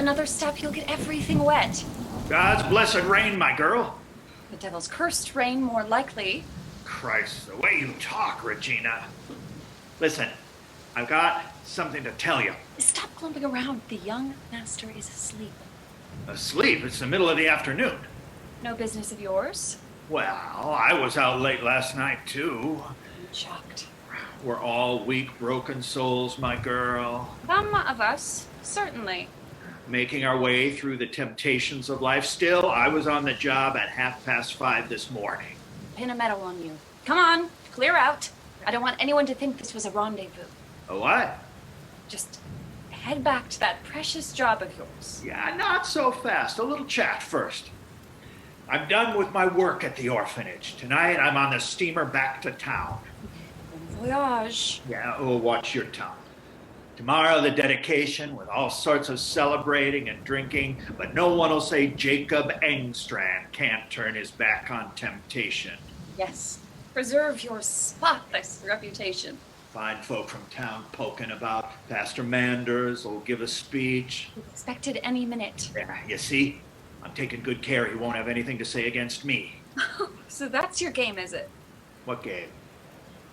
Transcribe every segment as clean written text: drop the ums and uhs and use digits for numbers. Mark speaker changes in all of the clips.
Speaker 1: Another step, you'll get everything wet.
Speaker 2: God's blessed rain, my girl.
Speaker 1: The devil's cursed rain, more likely.
Speaker 2: Christ, the way you talk, Regina. Listen, I've got something to tell you.
Speaker 1: Stop clumping around. The young master is asleep.
Speaker 2: Asleep? It's the middle of the afternoon.
Speaker 1: No business of yours?
Speaker 2: Well, I was out late last night, too.
Speaker 1: I'm shocked.
Speaker 2: We're all weak, broken souls, my girl.
Speaker 1: Some of us, certainly.
Speaker 2: Making our way through the temptations of life. Still, I was on the job at 5:30 this morning.
Speaker 1: Pin a medal on you. Come on, clear out. I don't want anyone to think this was a rendezvous.
Speaker 2: A what?
Speaker 1: Just head back to that precious job of yours.
Speaker 2: Yeah, not so fast. A little chat first. I'm done with my work at the orphanage. Tonight, I'm on the steamer back to town.
Speaker 1: Bon voyage.
Speaker 2: Yeah, oh, watch your tongue. Tomorrow, the dedication with all sorts of celebrating and drinking, but no one will say Jacob Engstrand can't turn his back on temptation.
Speaker 1: Yes. Preserve your spotless reputation.
Speaker 2: Fine folk from town poking about. Pastor Manders will give a speech.
Speaker 1: He's expected any minute.
Speaker 2: Yeah, you see? I'm taking good care he won't have anything to say against me.
Speaker 1: So that's your game, is it?
Speaker 2: What game?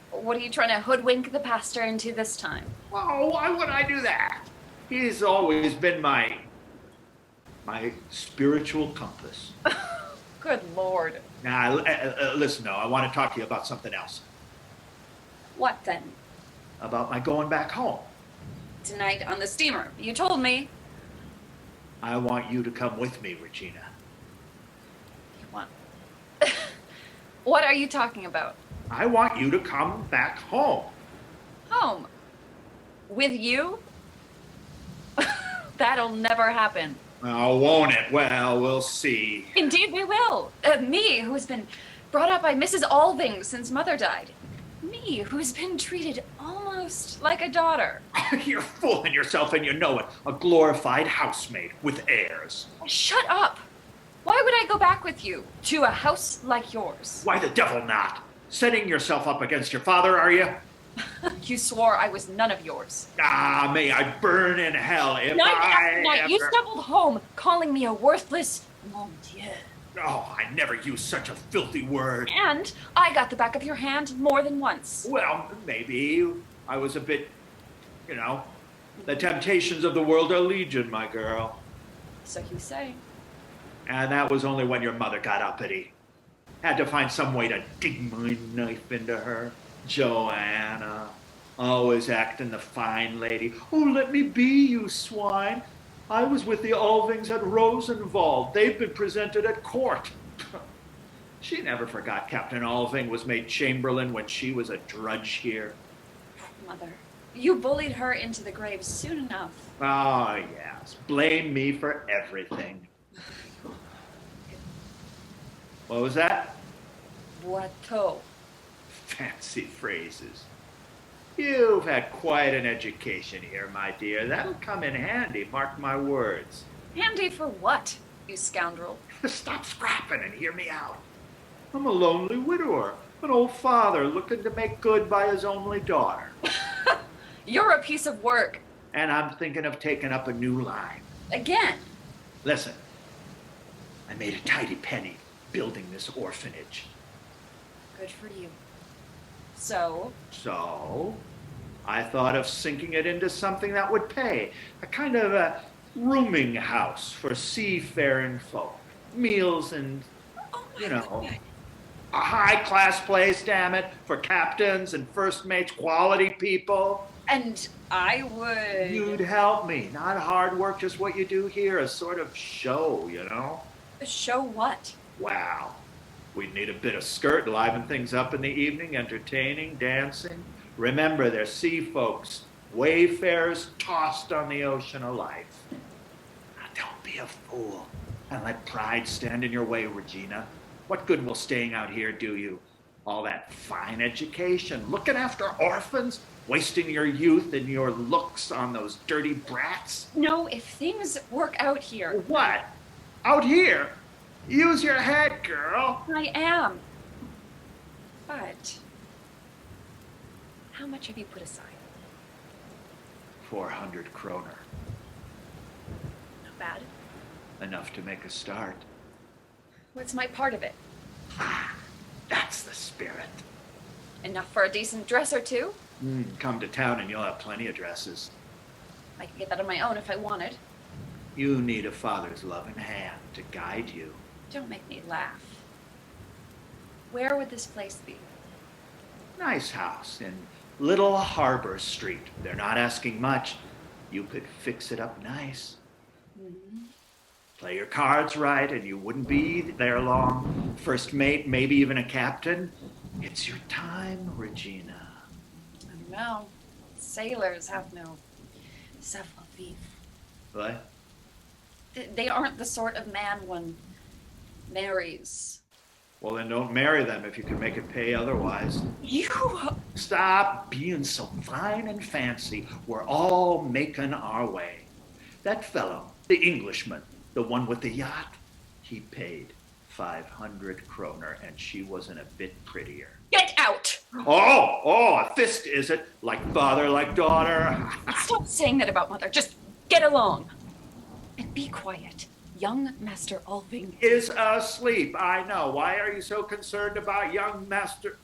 Speaker 1: What are you trying to hoodwink the pastor into this time?
Speaker 2: Oh, why would I do that? He's always been my spiritual compass.
Speaker 1: Good Lord.
Speaker 2: Now, listen, though, I want to talk to you about something else.
Speaker 1: What then?
Speaker 2: About my going back home.
Speaker 1: Tonight on the steamer. You told me.
Speaker 2: I want you to come with me, Regina.
Speaker 1: You want... What are you talking about?
Speaker 2: I want you to come back home.
Speaker 1: Home? With you? That'll never happen.
Speaker 2: Oh, won't it? Well, we'll see.
Speaker 1: Indeed we will. Me, who's been brought up by Mrs. Alving since Mother died. Me, who's been treated almost like a daughter.
Speaker 2: You're fooling yourself and you know it. A glorified housemaid with heirs.
Speaker 1: Shut up. Why would I go back with you to a house like yours?
Speaker 2: Why the devil not? Setting yourself up against your father, are you?
Speaker 1: You swore I was none of yours.
Speaker 2: Ah, may I burn in hell if
Speaker 1: Night
Speaker 2: I
Speaker 1: after night, you stumbled home, calling me a worthless mon Dieu.
Speaker 2: Oh, I never used such a filthy word.
Speaker 1: And I got the back of your hand more than once.
Speaker 2: Well, maybe I was a bit, the temptations of the world are legion, my girl.
Speaker 1: So you say.
Speaker 2: And that was only when your mother got uppity. Had to find some way to dig my knife into her. Joanna, always acting the fine lady. Oh, let me be, you swine. I was with the Alvings at Rosenwald. They've been presented at court. She never forgot Captain Alving was made chamberlain when she was a drudge here.
Speaker 1: Mother, you bullied her into the grave soon enough.
Speaker 2: Oh, yes. Blame me for everything. What was that?
Speaker 1: Boiteau.
Speaker 2: Fancy phrases. You've had quite an education here, my dear. That'll come in handy, mark my words.
Speaker 1: Handy for what, you scoundrel?
Speaker 2: Stop scrapping and hear me out. I'm a lonely widower, an old father looking to make good by his only daughter.
Speaker 1: You're a piece of work.
Speaker 2: And I'm thinking of taking up a new line.
Speaker 1: Again?
Speaker 2: Listen, I made a tidy penny building this orphanage.
Speaker 1: Good for you. So,
Speaker 2: I thought of sinking it into something that would pay. A kind of a rooming house for seafaring folk. Meals and,
Speaker 1: God.
Speaker 2: a high-class place, damn it, for captains and first mates, quality people.
Speaker 1: And I would...
Speaker 2: You'd help me. Not hard work, just what you do here, a sort of show,
Speaker 1: Show what?
Speaker 2: Wow. We'd need a bit of skirt, liven things up in the evening, entertaining, dancing. Remember, they're sea folks, wayfarers tossed on the ocean of life. Now, don't be a fool and let pride stand in your way, Regina. What good will staying out here do you? All that fine education, looking after orphans, wasting your youth and your looks on those dirty brats?
Speaker 1: No, if things work out here...
Speaker 2: What? Out here? Use your head, girl.
Speaker 1: I am. But... how much have you put aside?
Speaker 2: 400 kroner.
Speaker 1: bad.
Speaker 2: Enough to make a start.
Speaker 1: What's my part of it?
Speaker 2: That's the spirit.
Speaker 1: Enough for a decent dress or two?
Speaker 2: Come to town and you'll have plenty of dresses.
Speaker 1: I could get that on my own if I wanted.
Speaker 2: You need a father's loving hand to guide you.
Speaker 1: Don't make me laugh. Where would this place be?
Speaker 2: Nice house in Little Harbor Street. They're not asking much. You could fix it up nice. Play your cards right and you wouldn't be there long. First mate, maybe even a captain. It's your time, Regina.
Speaker 1: I don't know. Sailors have no savoir-vivre.
Speaker 2: What?
Speaker 1: They aren't the sort of man one marries.
Speaker 2: Well, then don't marry them if you can make it pay otherwise.
Speaker 1: You...
Speaker 2: Stop being so fine and fancy. We're all making our way. That fellow, the Englishman, the one with the yacht, he paid 500 kroner and she wasn't a bit prettier.
Speaker 1: Get out!
Speaker 2: Oh, a fist, is it? Like father, like daughter?
Speaker 1: Stop saying that about mother. Just get along. And be quiet. Young Master Alving
Speaker 2: Is asleep, I know. Why are you so concerned about young Master?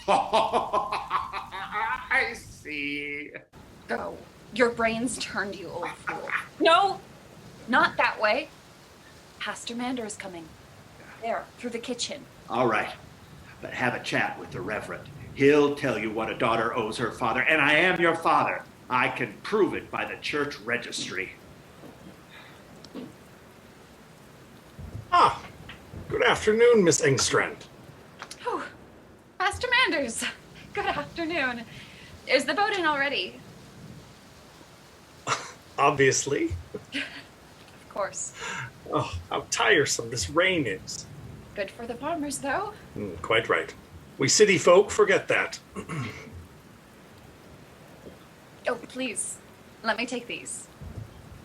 Speaker 2: I see.
Speaker 1: Go. Your brains turned, you old fool. No! Not that way. Pastor Manders is coming. There, through the kitchen.
Speaker 2: All right, but have a chat with the Reverend. He'll tell you what a daughter owes her father, and I am your father. I can prove it by the church registry.
Speaker 3: Ah, good afternoon, Miss Engstrand.
Speaker 1: Oh, Pastor Manders. Good afternoon. Is the boat in already?
Speaker 3: Obviously.
Speaker 1: Of course.
Speaker 3: Oh, how tiresome this rain is.
Speaker 1: Good for the farmers, though.
Speaker 3: Quite right. We city folk forget that.
Speaker 1: Oh, please. Let me take these.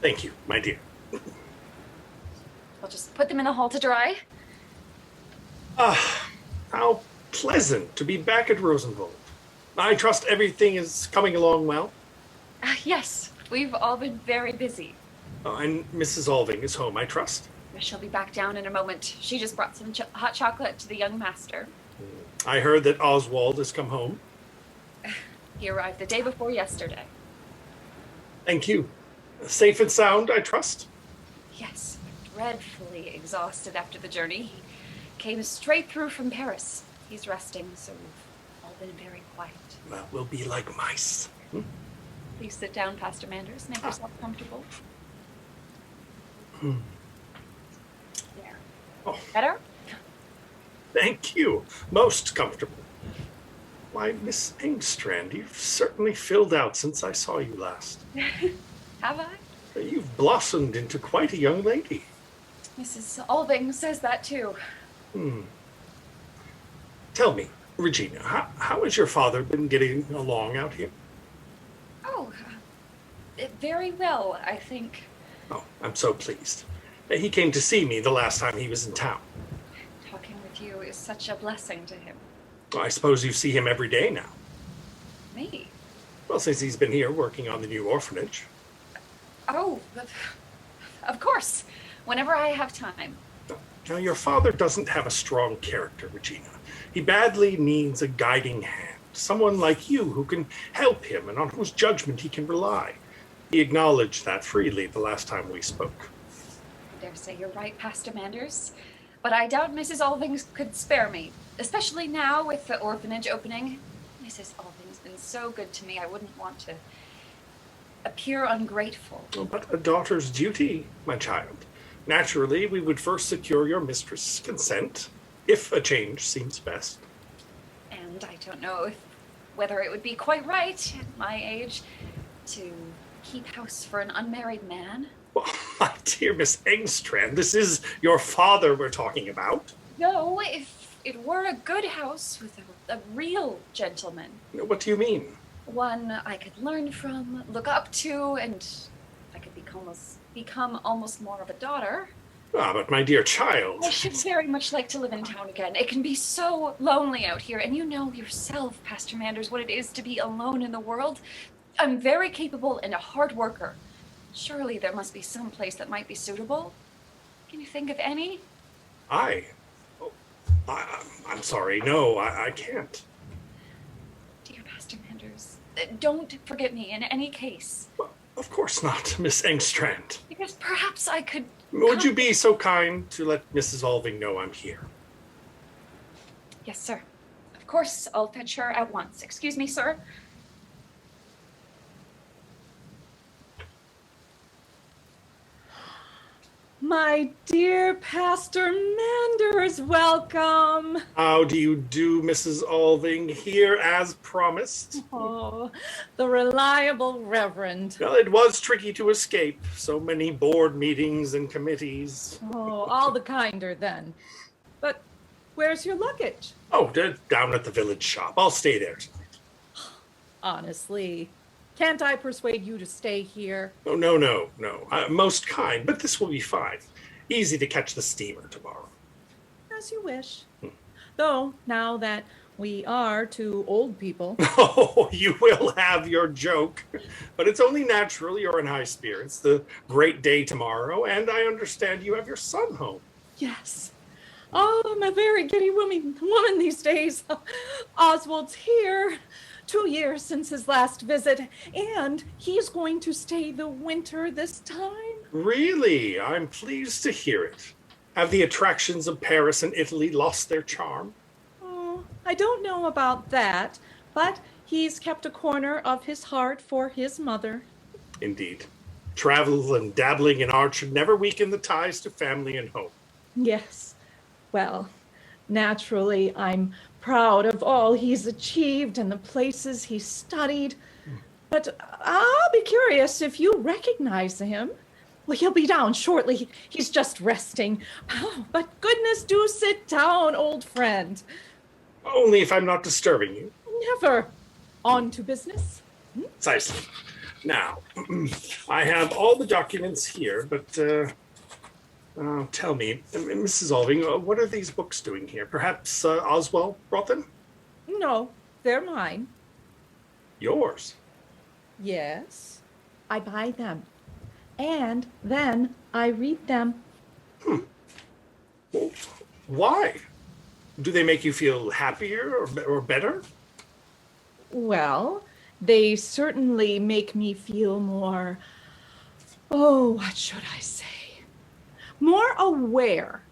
Speaker 3: Thank you, my dear.
Speaker 1: I'll just put them in the hall to dry.
Speaker 3: Ah, how pleasant to be back at Rosenwald. I trust everything is coming along well.
Speaker 1: Yes, we've all been very busy.
Speaker 3: And Mrs. Alving is home, I trust.
Speaker 1: She'll be back down in a moment. She just brought some hot chocolate to the young master.
Speaker 3: I heard that Oswald has come home.
Speaker 1: He arrived the day before yesterday.
Speaker 3: Thank you. Safe and sound, I trust.
Speaker 1: Yes, dreadfully exhausted after the journey. He came straight through from Paris. He's resting, so we've all been very quiet.
Speaker 3: Well, we'll be like mice.
Speaker 1: Please sit down, Pastor Manders. Make yourself comfortable. There.
Speaker 3: Oh.
Speaker 1: Better?
Speaker 3: Thank you. Most comfortable. Why, Miss Engstrand, you've certainly filled out since I saw you last.
Speaker 1: Have I?
Speaker 3: You've blossomed into quite a young lady.
Speaker 1: Mrs. Alving says that too.
Speaker 3: Tell me, Regina, how has your father been getting along out here?
Speaker 1: Oh, very well, I think.
Speaker 3: Oh, I'm so pleased. He came to see me the last time he was in town.
Speaker 1: Talking with you is such a blessing to him.
Speaker 3: I suppose you see him every day now.
Speaker 1: Me?
Speaker 3: Well, since he's been here working on the new orphanage.
Speaker 1: Oh, of course. Whenever I have time.
Speaker 3: Now, your father doesn't have a strong character, Regina. He badly needs a guiding hand, someone like you who can help him and on whose judgment he can rely. He acknowledged that freely the last time we spoke.
Speaker 1: I dare say you're right, Pastor Manders. But I doubt Mrs. Alving could spare me, especially now with the orphanage opening. Mrs. Alving's been so good to me, I wouldn't want to appear ungrateful.
Speaker 3: But a daughter's duty, my child. Naturally, we would first secure your mistress' consent, if a change seems best.
Speaker 1: And I don't know whether it would be quite right at my age to keep house for an unmarried man.
Speaker 3: Well, my dear Miss Engstrand, this is your father we're talking about.
Speaker 1: No, if it were a good house with a real gentleman.
Speaker 3: What do you mean?
Speaker 1: One I could learn from, look up to, and I could become almost more of a daughter.
Speaker 3: Ah, but my dear child.
Speaker 1: I should very much like to live in town again. It can be so lonely out here, and you know yourself, Pastor Manders, what it is to be alone in the world. I'm very capable and a hard worker. Surely there must be some place that might be suitable. Can you think of any?
Speaker 3: I? Oh, I'm sorry. No, I can't.
Speaker 1: Dear Pastor Manders, don't forget me in any case.
Speaker 3: Well, of course not, Miss Engstrand.
Speaker 1: Because perhaps I could...
Speaker 3: Would you be so kind to let Mrs. Alving know I'm here?
Speaker 1: Yes, sir. Of course, I'll fetch her at once. Excuse me, sir.
Speaker 4: My dear Pastor Manders, welcome.
Speaker 3: How do you do, Mrs. Alving? Here as promised.
Speaker 4: Oh, the reliable Reverend.
Speaker 3: Well, it was tricky to escape. So many board meetings and committees.
Speaker 4: Oh, all the kinder then. But where's your luggage?
Speaker 3: Oh, they're down at the village shop. I'll stay there tonight.
Speaker 4: Honestly, can't I persuade you to stay here?
Speaker 3: Oh, no. Most kind, but this will be fine. Easy to catch the steamer tomorrow.
Speaker 4: As you wish. Though, now that we are two old people.
Speaker 3: Oh, you will have your joke. But it's only natural you're in high spirits. The great day tomorrow, and I understand you have your son home.
Speaker 4: Yes. Oh, I'm a very giddy woman these days. Oswald's here. 2 years since his last visit, and he's going to stay the winter this time.
Speaker 3: Really? I'm pleased to hear it. Have the attractions of Paris and Italy lost their charm?
Speaker 4: Oh, I don't know about that, but he's kept a corner of his heart for his mother.
Speaker 3: Indeed. Travel and dabbling in art should never weaken the ties to family and home.
Speaker 4: Yes. Well, naturally, I'm proud of all he's achieved and the places he's studied. But I'll be curious if you recognize him. Well, he'll be down shortly. He's just resting. Oh, but goodness, do sit down, old friend.
Speaker 3: Only if I'm not disturbing you.
Speaker 4: Never. On to business.
Speaker 3: Precisely. Now, I have all the documents here, but tell me, Mrs. Alving, what are these books doing here? Perhaps Oswald brought them?
Speaker 4: No, they're mine.
Speaker 3: Yours?
Speaker 4: Yes, I buy them. And then I read them.
Speaker 3: Well, why? Do they make you feel happier or better?
Speaker 4: Well, they certainly make me feel more, what should I say? More aware.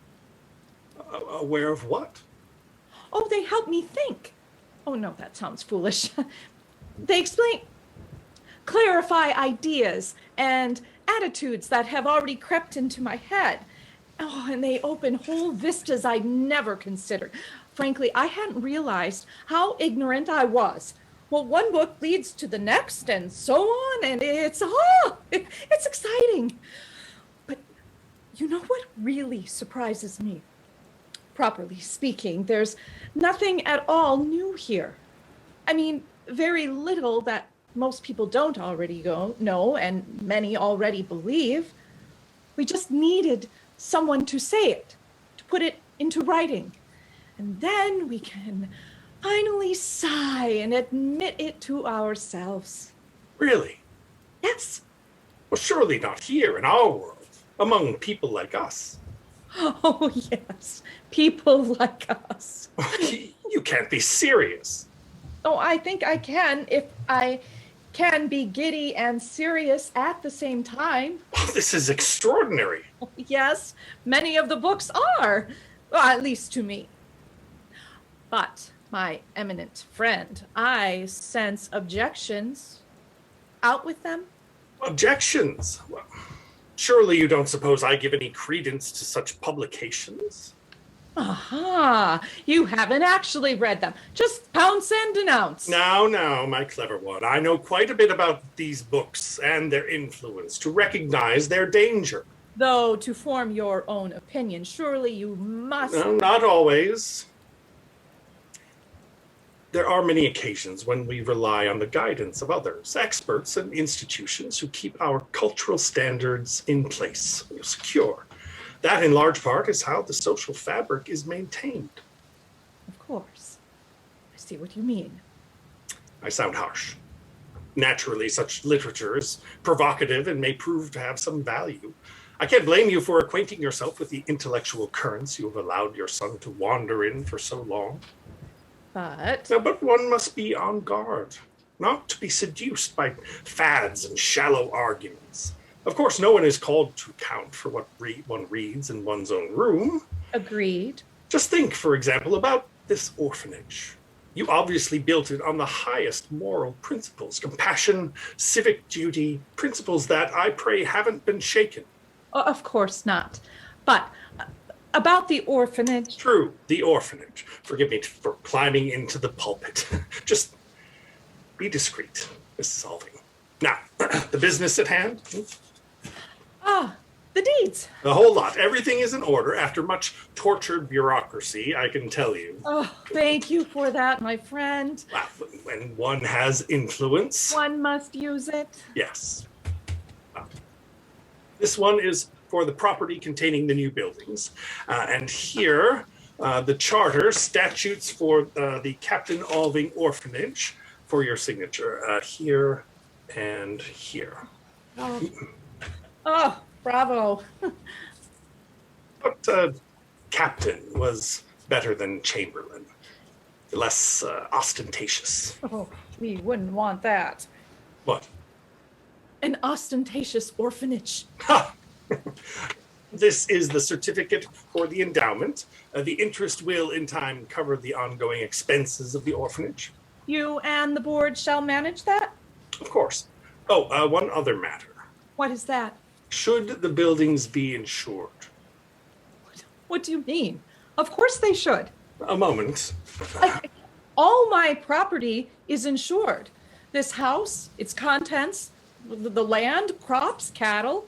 Speaker 3: Aware of what?
Speaker 4: Oh, they help me think. Oh, no, that sounds foolish. They clarify ideas and attitudes that have already crept into my head. Oh, and they open whole vistas I'd never considered. Frankly, I hadn't realized how ignorant I was. Well, one book leads to the next and so on, and it's exciting. But you know what really surprises me? Properly speaking, there's nothing at all new here. I mean, very little that most people don't already know, and many already believe. We just needed someone to say it, to put it into writing. And then we can finally sigh and admit it to ourselves.
Speaker 3: Really?
Speaker 4: Yes.
Speaker 3: Well, surely not here in our world, among people like us.
Speaker 4: Oh, yes. People like us.
Speaker 3: You can't be serious.
Speaker 4: Oh, I think I can if I can be giddy and serious at the same time.
Speaker 3: This is extraordinary.
Speaker 4: Yes, many of the books are, well, at least to me. But, my eminent friend, I sense objections. Out with them?
Speaker 3: Objections? Well, surely you don't suppose I give any credence to such publications?
Speaker 4: Aha, you haven't actually read them. Just pounce and denounce.
Speaker 3: Now, my clever one. I know quite a bit about these books and their influence to recognize their danger.
Speaker 4: Though to form your own opinion, surely you must...
Speaker 3: No, not always. There are many occasions when we rely on the guidance of others, experts and institutions who keep our cultural standards in place, secure. That, in large part, is how the social fabric is maintained.
Speaker 4: Of course. I see what you mean.
Speaker 3: I sound harsh. Naturally, such literature is provocative and may prove to have some value. I can't blame you for acquainting yourself with the intellectual currents you have allowed your son to wander in for so long.
Speaker 4: But
Speaker 3: No, but one must be on guard, not to be seduced by fads and shallow arguments. Of course, no one is called to account for what one reads in one's own room.
Speaker 4: agreed.
Speaker 3: Just think, for example, about this orphanage. You obviously built it on the highest moral principles, compassion, civic duty, principles that, I pray, haven't been shaken.
Speaker 4: Of course not. But about the orphanage.
Speaker 3: True, the orphanage. Forgive me for climbing into the pulpit. Just be discreet, Mrs. Alving. Now, the business at hand?
Speaker 4: Ah, the deeds.
Speaker 3: The whole lot. Everything is in order after much tortured bureaucracy, I can tell you.
Speaker 4: Oh, thank you for that, my friend.
Speaker 3: Well, when one has influence.
Speaker 4: One must use it.
Speaker 3: Yes. This one is for the property containing the new buildings. And here, the charter, statutes for the Captain Alving Orphanage for your signature. Here and here.
Speaker 4: Oh, bravo.
Speaker 3: But Captain was better than Chamberlain. Less ostentatious.
Speaker 4: Oh, we wouldn't want that.
Speaker 3: What?
Speaker 4: An ostentatious orphanage.
Speaker 3: Ha! This is the certificate for the endowment. The interest will, in time, cover the ongoing expenses of the orphanage.
Speaker 4: You and the board shall manage that?
Speaker 3: Of course. Oh, one other matter.
Speaker 4: What is that?
Speaker 3: Should the buildings be insured?
Speaker 4: What do you mean? Of course they should.
Speaker 3: A moment.
Speaker 4: All my property is insured. This house, its contents, the land, crops, cattle.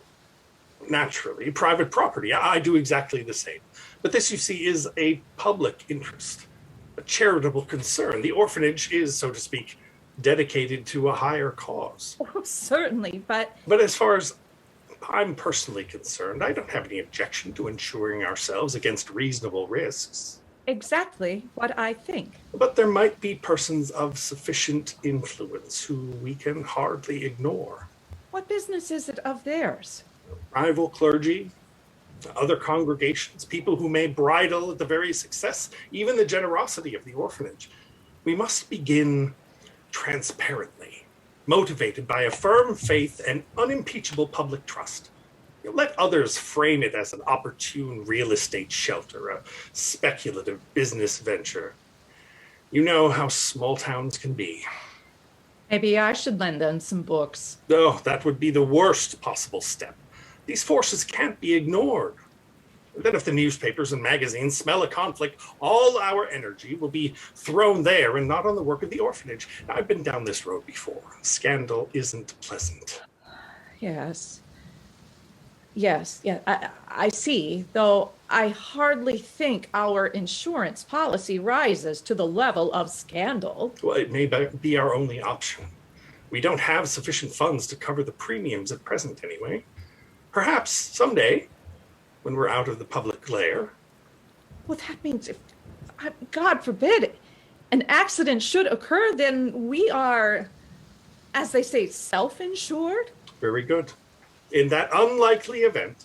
Speaker 3: Naturally, private property. I do exactly the same. But this, you see, is a public interest, a charitable concern. The orphanage is, so to speak, dedicated to a higher cause.
Speaker 4: Oh, certainly, but
Speaker 3: But as far as I'm personally concerned, I don't have any objection to insuring ourselves against reasonable risks.
Speaker 4: exactly what I think.
Speaker 3: But there might be persons of sufficient influence who we can hardly ignore.
Speaker 4: What business is it of theirs?
Speaker 3: Rival clergy, other congregations, people who may bridle at the very success, even the generosity of the orphanage. We must begin transparently, motivated by a firm faith and unimpeachable public trust. Let others frame it as an opportune real estate shelter, a speculative business venture. You know how small towns can be.
Speaker 4: Maybe I should lend them some books.
Speaker 3: Oh, that would be the worst possible step. These forces can't be ignored. Then if the newspapers and magazines smell a conflict, all our energy will be thrown there and not on the work of the orphanage. Now, I've been down this road before. Scandal isn't pleasant.
Speaker 4: Yes. Yes, yeah, I see, though I hardly think our insurance policy rises to the level of scandal.
Speaker 3: Well, it may be our only option. We don't have sufficient funds to cover the premiums at present, anyway. Perhaps someday, when we're out of the public glare.
Speaker 4: Well, that means if, God forbid, an accident should occur, then we are, as they say, self-insured?
Speaker 3: Very good. In that unlikely event,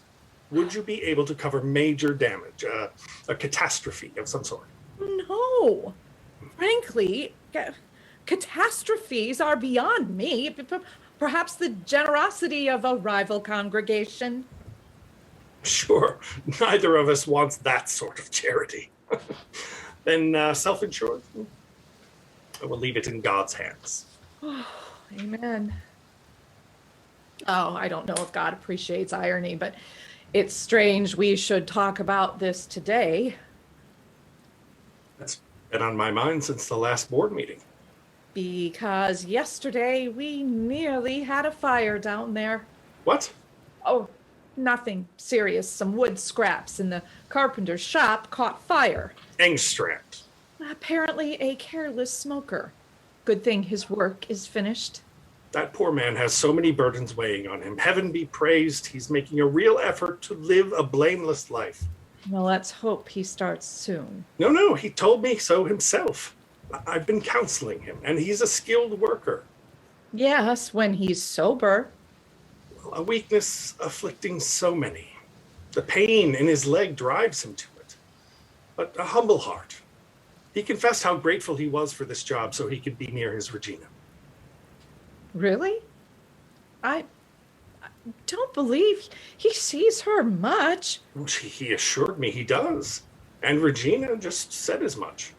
Speaker 3: would you be able to cover major damage, a catastrophe of some sort?
Speaker 4: No. Frankly, catastrophes are beyond me. Perhaps the generosity of a rival congregation.
Speaker 3: Sure, neither of us wants that sort of charity. Then self-insured? I will leave it in God's hands.
Speaker 4: Oh, amen. Oh, I don't know if God appreciates irony, but it's strange we should talk about this today.
Speaker 3: That's been on my mind since the last board meeting.
Speaker 4: Because yesterday we nearly had a fire down there.
Speaker 3: What?
Speaker 4: Oh, nothing serious. Some wood scraps in the carpenter's shop caught fire.
Speaker 3: Engstrand.
Speaker 4: Apparently a careless smoker. Good thing his work is finished.
Speaker 3: That poor man has so many burdens weighing on him. Heaven be praised, he's making a real effort to live a blameless life.
Speaker 4: Well, let's hope he starts soon.
Speaker 3: No, he told me so himself. I've been counseling him, and he's a skilled worker.
Speaker 4: Yes, when he's sober.
Speaker 3: A weakness afflicting so many. The pain in his leg drives him to it. But a humble heart. He confessed how grateful he was for this job so he could be near his Regina.
Speaker 4: Really? I don't believe he sees her much.
Speaker 3: He assured me he does. And Regina just said as much.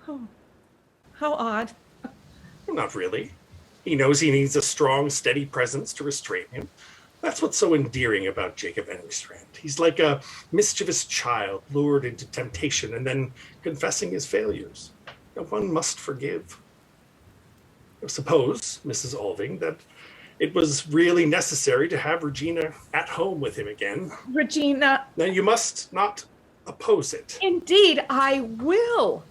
Speaker 4: Oh, how odd.
Speaker 3: Well, not really. He knows he needs a strong, steady presence to restrain him. That's what's so endearing about Jacob Engstrand. He's like a mischievous child lured into temptation and then confessing his failures. One must forgive. Suppose, Mrs. Alving, that it was really necessary to have Regina at home with him again.
Speaker 4: Regina.
Speaker 3: Now, you must not oppose it.
Speaker 4: Indeed, I will.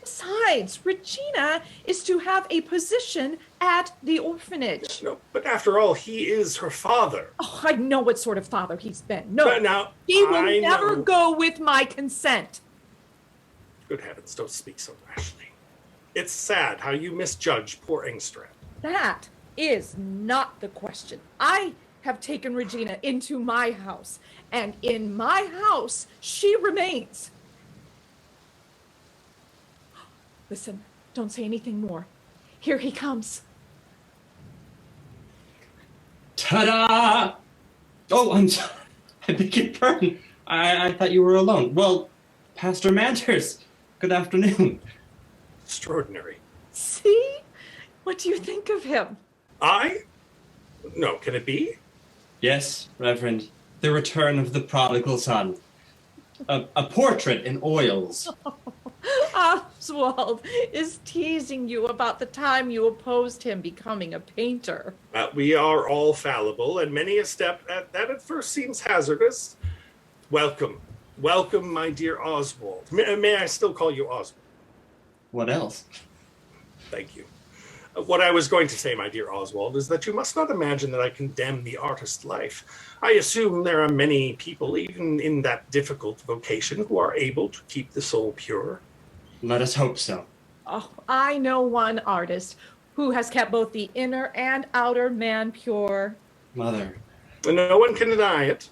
Speaker 4: Besides, Regina is to have a position at the orphanage.
Speaker 3: No, but after all, he is her father.
Speaker 4: Oh, I know what sort of father he's been. No,
Speaker 3: But now,
Speaker 4: he will
Speaker 3: I
Speaker 4: never
Speaker 3: know.
Speaker 4: go with my consent.
Speaker 3: Good heavens, don't speak so rashly. It's sad how you misjudge poor Engstrand.
Speaker 4: That is not the question. I have taken Regina into my house, and in my house she remains. Listen, don't say anything more. Here he comes.
Speaker 5: Ta-da! Oh, I'm sorry. I beg your pardon. I thought you were alone. Well, Pastor Manders, good afternoon.
Speaker 3: Extraordinary.
Speaker 4: See? What do you think of him?
Speaker 3: I? No, can it be?
Speaker 5: Yes, Reverend. The return of the prodigal son. A portrait in oils.
Speaker 4: Oswald is teasing you about the time you opposed him becoming a painter.
Speaker 3: We are all fallible, and many a step that at first seems hazardous. Welcome. Welcome, my dear Oswald. May I still call you Oswald?
Speaker 5: What else?
Speaker 3: Thank you. What I was going to say, my dear Oswald, is that you must not imagine that I condemn the artist life. I assume there are many people, even in that difficult vocation, who are able to keep the soul pure.
Speaker 5: Let us hope so.
Speaker 4: Oh, I know one artist who has kept both the inner and outer man pure.
Speaker 5: Mother.
Speaker 3: No one can deny it.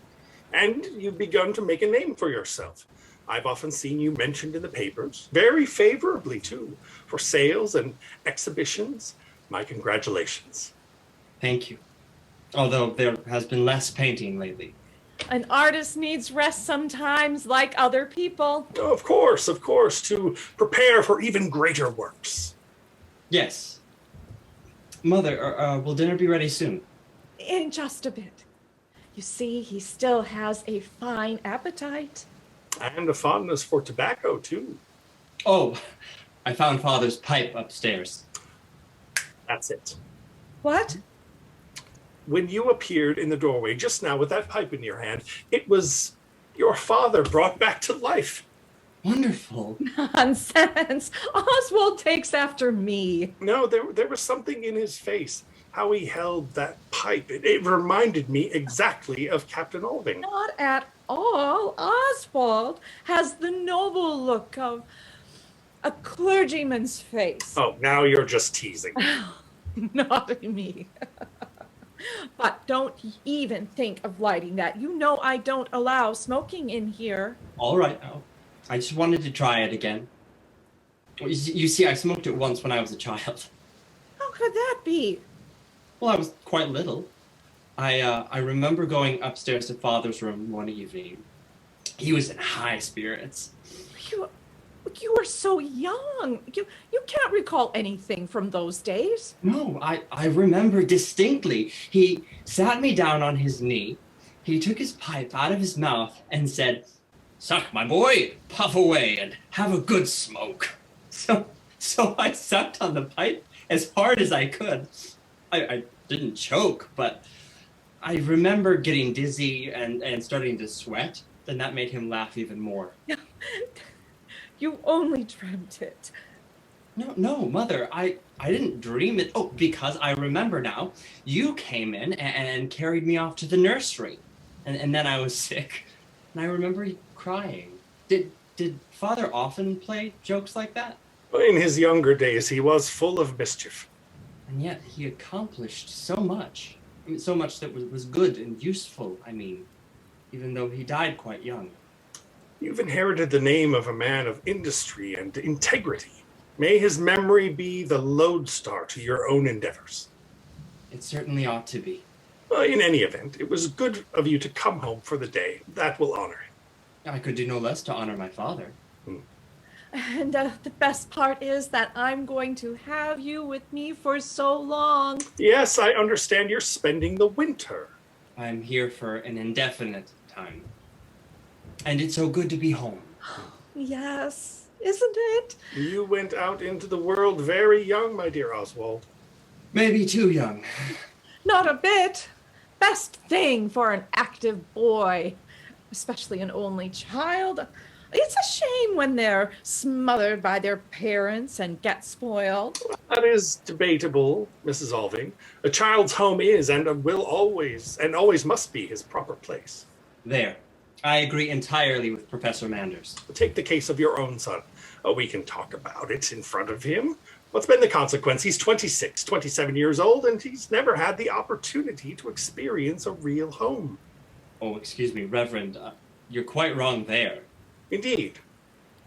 Speaker 3: And you've begun to make a name for yourself. I've often seen you mentioned in the papers, very favorably too, for sales and exhibitions. My congratulations.
Speaker 5: Thank you. Although there has been less painting lately.
Speaker 4: An artist needs rest sometimes, like other people.
Speaker 3: Of course, to prepare for even greater works.
Speaker 5: Yes. Mother, will dinner be ready soon?
Speaker 4: In just a bit. You see, he still has a fine appetite.
Speaker 3: And a fondness for tobacco, too.
Speaker 5: Oh, I found Father's pipe upstairs.
Speaker 3: That's it.
Speaker 4: What?
Speaker 3: When you appeared in the doorway just now with that pipe in your hand, it was your father brought back to life.
Speaker 5: Wonderful.
Speaker 4: Nonsense. Oswald takes after me.
Speaker 3: No, there was something in his face, how he held that pipe. It reminded me exactly of Captain Alving.
Speaker 4: Not at all. Oswald has the noble look of a clergyman's face.
Speaker 3: Oh, now you're just teasing.
Speaker 4: Not me. But don't even think of lighting that. You know I don't allow smoking in here.
Speaker 5: All right. Oh, I just wanted to try it again. You see, I smoked it once when I was a child.
Speaker 4: How could that be?
Speaker 5: Well, I was quite little. I remember going upstairs to Father's room one evening. He was in high spirits.
Speaker 4: You were so young. You can't recall anything from those days.
Speaker 5: No, I remember distinctly. He sat me down on his knee. He took his pipe out of his mouth and said, "Suck, my boy, puff away and have a good smoke." So I sucked on the pipe as hard as I could. I didn't choke, but I remember getting dizzy and starting to sweat. Then that made him laugh even more.
Speaker 4: You only dreamt it.
Speaker 5: No, Mother, I didn't dream it. Oh, because I remember now. You came in and carried me off to the nursery. And then I was sick. And I remember crying. Did Father often play jokes like that?
Speaker 3: In his younger days, he was full of mischief.
Speaker 5: And yet he accomplished so much. I mean, so much that was good and useful, even though he died quite young.
Speaker 3: You've inherited the name of a man of industry and integrity. May his memory be the lodestar to your own endeavors.
Speaker 5: It certainly ought to be.
Speaker 3: In any event, it was good of you to come home for the day. That will honor him.
Speaker 5: I could do no less to honor my father.
Speaker 4: And the best part is that I'm going to have you with me for so long.
Speaker 3: Yes, I understand you're spending the winter.
Speaker 5: I'm here for an indefinite time. And it's so good to be home.
Speaker 4: Yes, isn't it?
Speaker 3: You went out into the world very young, my dear Oswald.
Speaker 5: Maybe too young.
Speaker 4: Not a bit. Best thing for an active boy, especially an only child. It's a shame when they're smothered by their parents and get spoiled.
Speaker 3: That is debatable, Mrs. Alving. A child's home is and will always must be his proper place.
Speaker 5: There. I agree entirely with Professor Manders.
Speaker 3: Take the case of your own son. We can talk about it in front of him. What's been the consequence? He's 26, 27 years old, and he's never had the opportunity to experience a real home.
Speaker 5: Oh, excuse me, Reverend. You're quite wrong there.
Speaker 3: Indeed.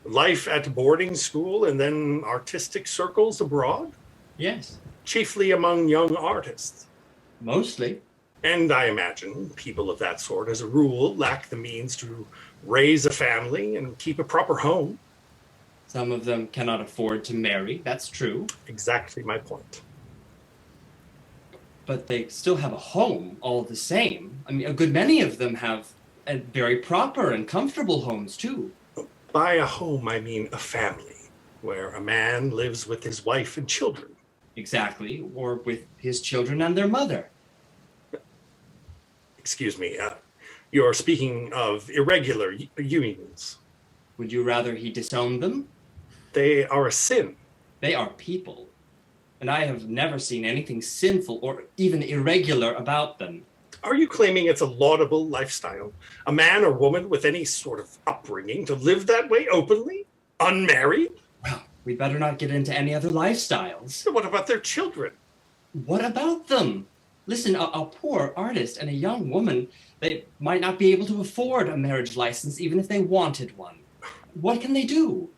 Speaker 3: Life at boarding school and then artistic circles abroad?
Speaker 5: Yes.
Speaker 3: Chiefly among young artists.
Speaker 5: Mostly.
Speaker 3: And I imagine people of that sort, as a rule, lack the means to raise a family and keep a proper home.
Speaker 5: Some of them cannot afford to marry, that's true.
Speaker 3: Exactly my point.
Speaker 5: But they still have a home all the same. I mean, a good many of them have very proper and comfortable homes, too.
Speaker 3: By a home, I mean a family, where a man lives with his wife and children.
Speaker 5: Exactly, or with his children and their mother.
Speaker 3: Excuse me, you're speaking of irregular unions.
Speaker 5: Would you rather he disowned them?
Speaker 3: They are a sin.
Speaker 5: They are people. And I have never seen anything sinful or even irregular about them.
Speaker 3: Are you claiming it's a laudable lifestyle? A man or woman with any sort of upbringing to live that way openly? Unmarried?
Speaker 5: Well, we better not get into any other lifestyles.
Speaker 3: What about their children?
Speaker 5: What about them? Listen, a poor artist and a young woman, they might not be able to afford a marriage license even if they wanted one. What can they do?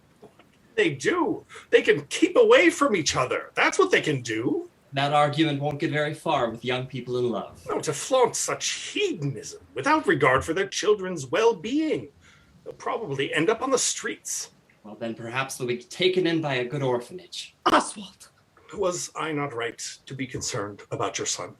Speaker 3: They do. They can keep away from each other. That's what they can do.
Speaker 5: That argument won't get very far with young people in love.
Speaker 3: No, to flaunt such hedonism without regard for their children's well-being. They'll probably end up on the streets.
Speaker 5: Well, then perhaps they'll be taken in by a good orphanage.
Speaker 4: Oswald!
Speaker 3: Was I not right to be concerned about your son?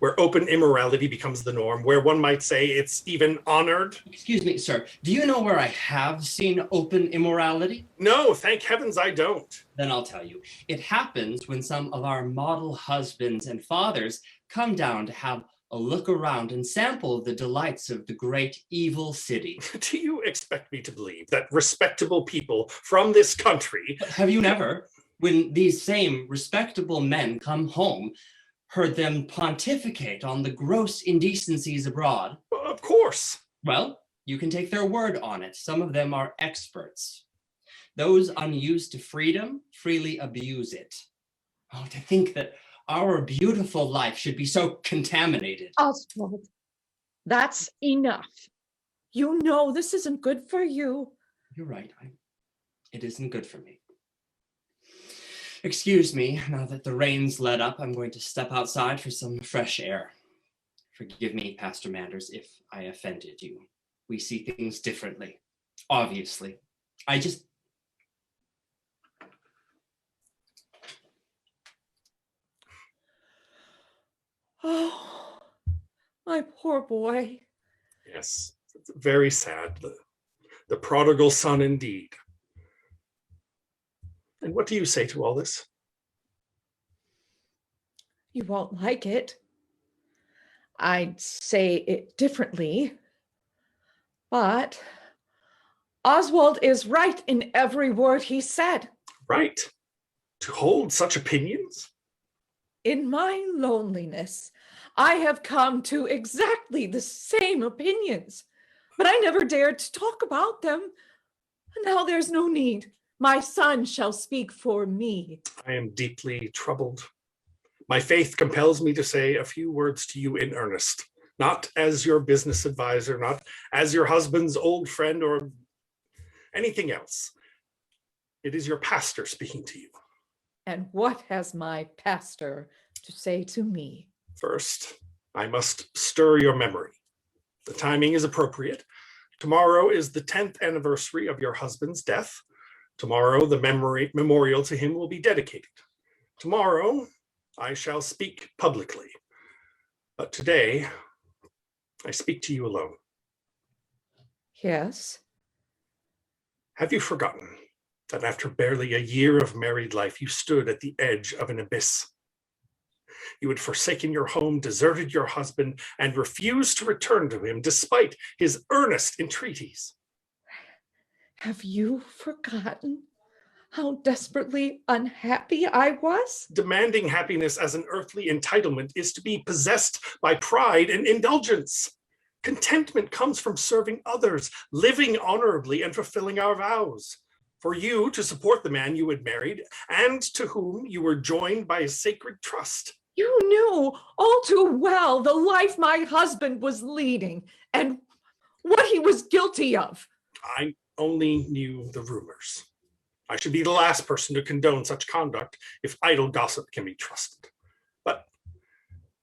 Speaker 3: Where open immorality becomes the norm, where one might say it's even honored?
Speaker 5: Excuse me, sir. Do you know where I have seen open immorality?
Speaker 3: No, thank heavens I don't.
Speaker 5: Then I'll tell you. It happens when some of our model husbands and fathers come down to have a look around and sample the delights of the great evil city.
Speaker 3: Do you expect me to believe that respectable people from this country...
Speaker 5: But have you never, when these same respectable men come home, heard them pontificate on the gross indecencies abroad?
Speaker 3: Of course.
Speaker 5: Well, you can take their word on it. Some of them are experts. Those unused to freedom freely abuse it. Oh, to think that our beautiful life should be so contaminated.
Speaker 4: Oswald, that's enough. You know this isn't good for you.
Speaker 5: You're right. It isn't good for me. Excuse me, now that the rain's let up, I'm going to step outside for some fresh air. Forgive me, Pastor Manders, if I offended you. We see things differently, obviously.
Speaker 4: Oh, my poor boy.
Speaker 3: Yes, it's very sad. The prodigal son indeed. And what do you say to all this?
Speaker 4: You won't like it. I'd say it differently. But Oswald is right in every word he said.
Speaker 3: Right. To hold such opinions?
Speaker 4: In my loneliness, I have come to exactly the same opinions, but I never dared to talk about them. Now there's no need. My son shall speak for me.
Speaker 3: I am deeply troubled. My faith compels me to say a few words to you in earnest, not as your business advisor, not as your husband's old friend or anything else. It is your pastor speaking to you.
Speaker 4: And what has my pastor to say to me?
Speaker 3: First, I must stir your memory. The timing is appropriate. Tomorrow is the 10th anniversary of your husband's death. Tomorrow, the memorial to him will be dedicated. Tomorrow, I shall speak publicly. But today, I speak to you alone.
Speaker 4: Yes.
Speaker 3: Have you forgotten that after barely a year of married life, you stood at the edge of an abyss? You had forsaken your home, deserted your husband, and refused to return to him despite his earnest entreaties.
Speaker 4: Have you forgotten how desperately unhappy I was?
Speaker 3: Demanding happiness as an earthly entitlement is to be possessed by pride and indulgence. Contentment comes from serving others, living honorably, and fulfilling our vows. For you to support the man you had married and to whom you were joined by a sacred trust.
Speaker 4: You knew all too well the life my husband was leading and what he was guilty of.
Speaker 3: I only knew the rumors. I should be the last person to condone such conduct if idle gossip can be trusted. But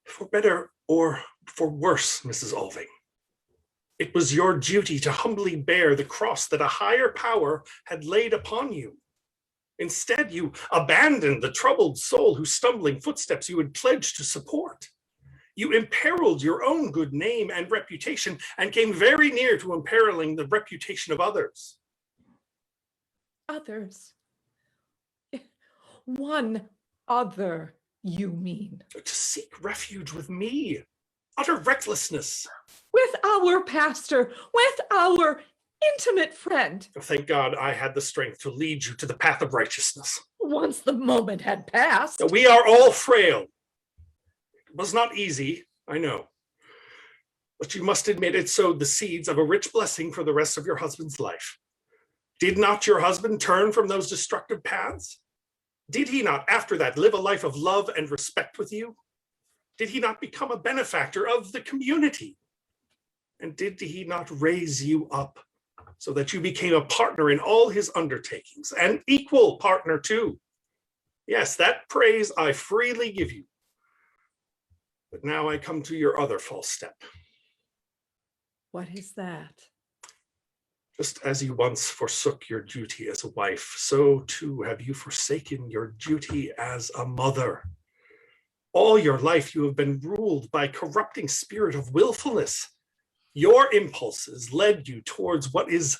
Speaker 3: for better or for worse, Mrs. Alving, it was your duty to humbly bear the cross that a higher power had laid upon you. Instead, you abandoned the troubled soul whose stumbling footsteps you had pledged to support. You imperiled your own good name and reputation and came very near to imperiling the reputation of others.
Speaker 4: Others? One other, you mean?
Speaker 3: To seek refuge with me. Utter recklessness.
Speaker 4: With our pastor, with our intimate friend.
Speaker 3: Thank God I had the strength to lead you to the path of righteousness.
Speaker 4: Once the moment had passed.
Speaker 3: We are all frail. It was not easy, I know. But you must admit it sowed the seeds of a rich blessing for the rest of your husband's life. Did not your husband turn from those destructive paths? Did he not, after that, live a life of love and respect with you? Did he not become a benefactor of the community? And did he not raise you up so that you became a partner in all his undertakings, an equal partner too? Yes, that praise I freely give you. But now I come to your other false step.
Speaker 4: What is that?
Speaker 3: Just as you once forsook your duty as a wife, so too have you forsaken your duty as a mother. All your life you have been ruled by a corrupting spirit of willfulness. Your impulses led you towards what is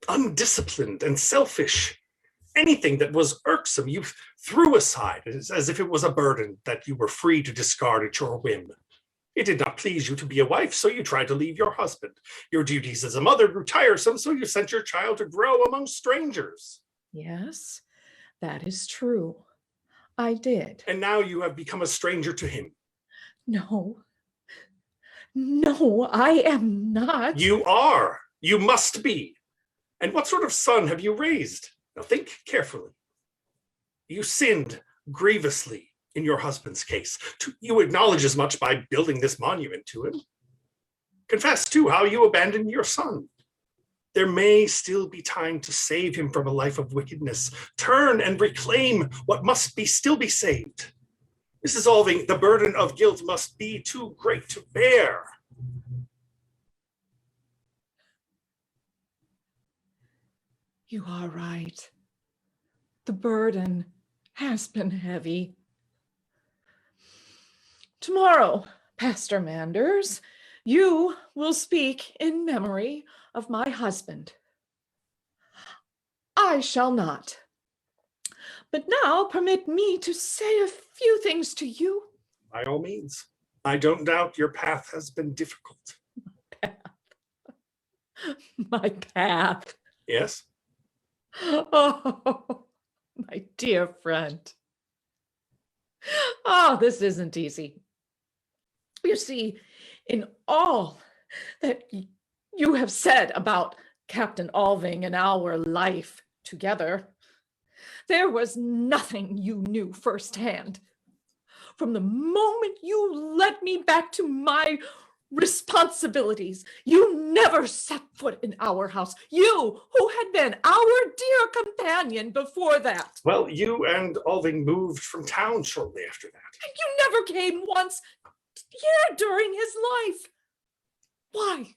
Speaker 3: undisciplined and selfish. Anything that was irksome you threw aside as if it was a burden that you were free to discard at your whim. It did not please you to be a wife, so you tried to leave your husband. Your duties as a mother grew tiresome, so you sent your child to grow among strangers.
Speaker 4: Yes, that is true. I did.
Speaker 3: And now you have become a stranger to him.
Speaker 4: No, I am not.
Speaker 3: You are. You must be. And what sort of son have you raised? Now think carefully. You sinned grievously in your husband's case. You acknowledge as much by building this monument to him. Confess, too, how you abandoned your son. There may still be time to save him from a life of wickedness. Turn and reclaim what must still be saved. Mrs. Alving, the burden of guilt must be too great to bear.
Speaker 4: You are right. The burden has been heavy. Tomorrow, Pastor Manders, you will speak in memory of my husband. I shall not. But now permit me to say a few things to you.
Speaker 3: By all means. I don't doubt your path has been difficult.
Speaker 4: My path.
Speaker 3: Yes?
Speaker 4: Oh, my dear friend. Oh, this isn't easy. You see, in all that you have said about Captain Alving and our life together, there was nothing you knew firsthand. From the moment you led me back to my responsibilities, you never set foot in our house. You, who had been our dear companion before that.
Speaker 3: Well, you and Alving moved from town shortly after that.
Speaker 4: And you never came once here during his life. Why?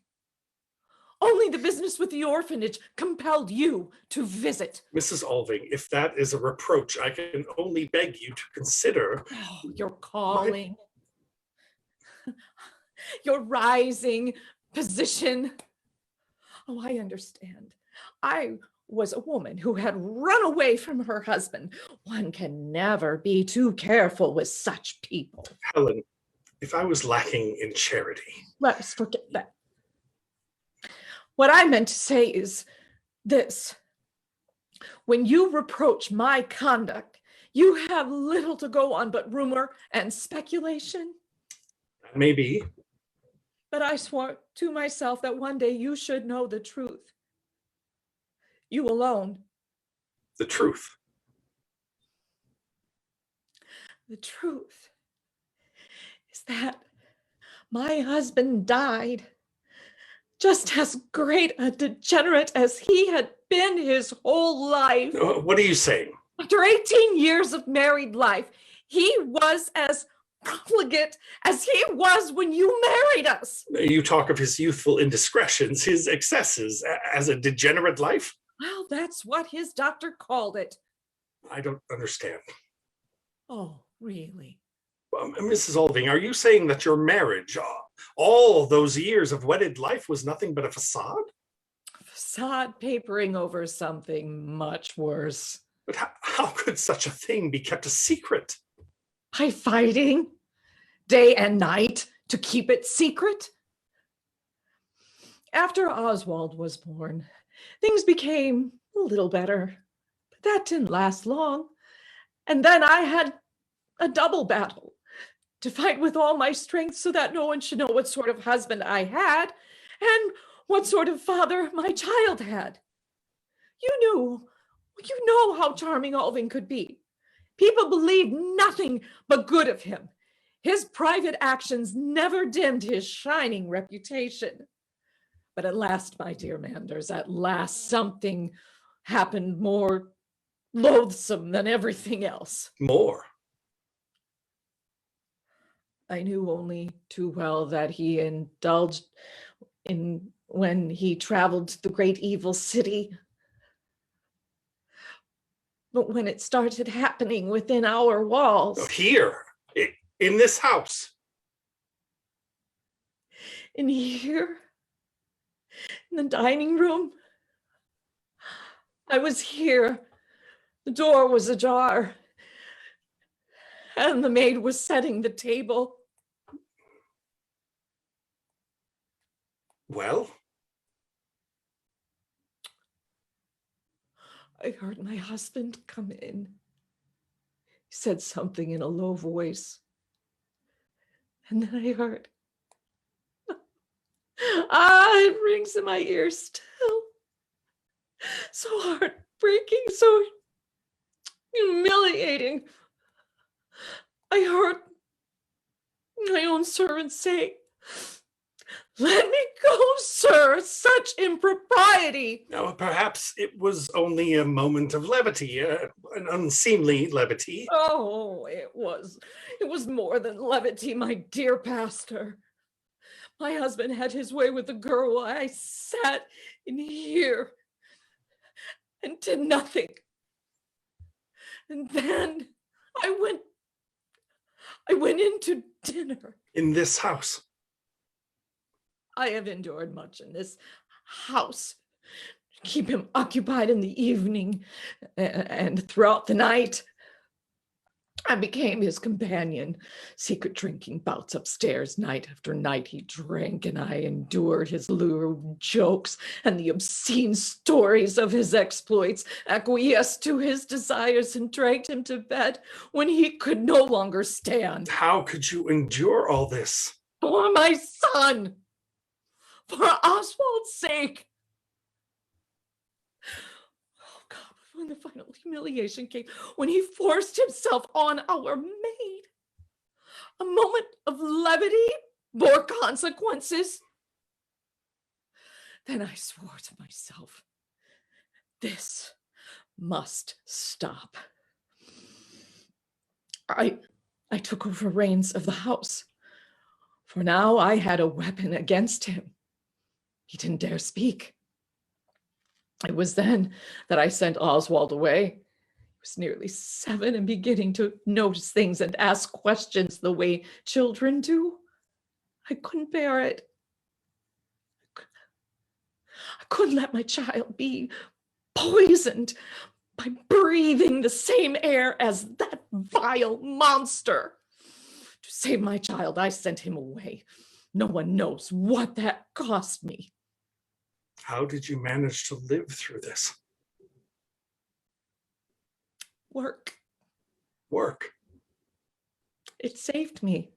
Speaker 4: Only the business with the orphanage compelled you to visit.
Speaker 3: Mrs. Alving, if that is a reproach, I can only beg you to consider.
Speaker 4: Oh, your calling, your rising position. Oh, I understand. I was a woman who had run away from her husband. One can never be too careful with such people.
Speaker 3: Helen, if I was lacking in charity.
Speaker 4: Let's forget that. What I meant to say is this. When you reproach my conduct, you have little to go on but rumor and speculation.
Speaker 3: Maybe.
Speaker 4: But I swore to myself that one day you should know the truth. You alone.
Speaker 3: The truth.
Speaker 4: The truth is that my husband died just as great a degenerate as he had been his whole life.
Speaker 3: What are you saying?
Speaker 4: After 18 years of married life, he was as profligate as he was when you married us.
Speaker 3: You talk of his youthful indiscretions, his excesses, as a degenerate life?
Speaker 4: Well, that's what his doctor called it.
Speaker 3: I don't understand.
Speaker 4: Oh, really?
Speaker 3: Mrs. Alving, are you saying that your marriage, all those years of wedded life, was nothing but a facade?
Speaker 4: A facade papering over something much worse.
Speaker 3: But how could such a thing be kept a secret?
Speaker 4: By fighting day and night to keep it secret. After Oswald was born, things became a little better, but that didn't last long. And then I had a double battle to fight with all my strength so that no one should know what sort of husband I had and what sort of father my child had. You know how charming Alving could be. People believed nothing but good of him. His private actions never dimmed his shining reputation. But at last, my dear Manders, at last something happened more loathsome than everything else.
Speaker 3: More?
Speaker 4: I knew only too well that he indulged in when he traveled to the great evil city. But when it started happening within our walls.
Speaker 3: Here, in this house.
Speaker 4: In here, in the dining room. I was here. The door was ajar. And the maid was setting the table.
Speaker 3: Well?
Speaker 4: I heard my husband come in. He said something in a low voice. And then I heard, it rings in my ears still. So heartbreaking, so humiliating. I heard my own servant say, "Let me go, sir, such impropriety."
Speaker 3: Now, perhaps it was only a moment of levity, an unseemly levity.
Speaker 4: Oh, it was more than levity, my dear pastor. My husband had his way with the girl while I sat in here and did nothing. And then I went into dinner.
Speaker 3: In this house?
Speaker 4: I have endured much in this house. Keep him occupied in the evening and throughout the night. I became his companion. Secret drinking bouts upstairs night after night he drank, and I endured his lewd jokes and the obscene stories of his exploits, acquiesced to his desires, and dragged him to bed when he could no longer stand.
Speaker 3: How could you endure all this?
Speaker 4: For my son! For Oswald's sake! Oh God, when the final humiliation came, when he forced himself on our maid. A moment of levity bore consequences. Then I swore to myself, this must stop. I took over reins of the house, for now I had a weapon against him. He didn't dare speak. It was then that I sent Oswald away. He was nearly 7 and beginning to notice things and ask questions the way children do. I couldn't bear it. I couldn't let my child be poisoned by breathing the same air as that vile monster. To save my child, I sent him away. No one knows what that cost me.
Speaker 3: How did you manage to live through this?
Speaker 4: Work.
Speaker 3: Work.
Speaker 4: It saved me.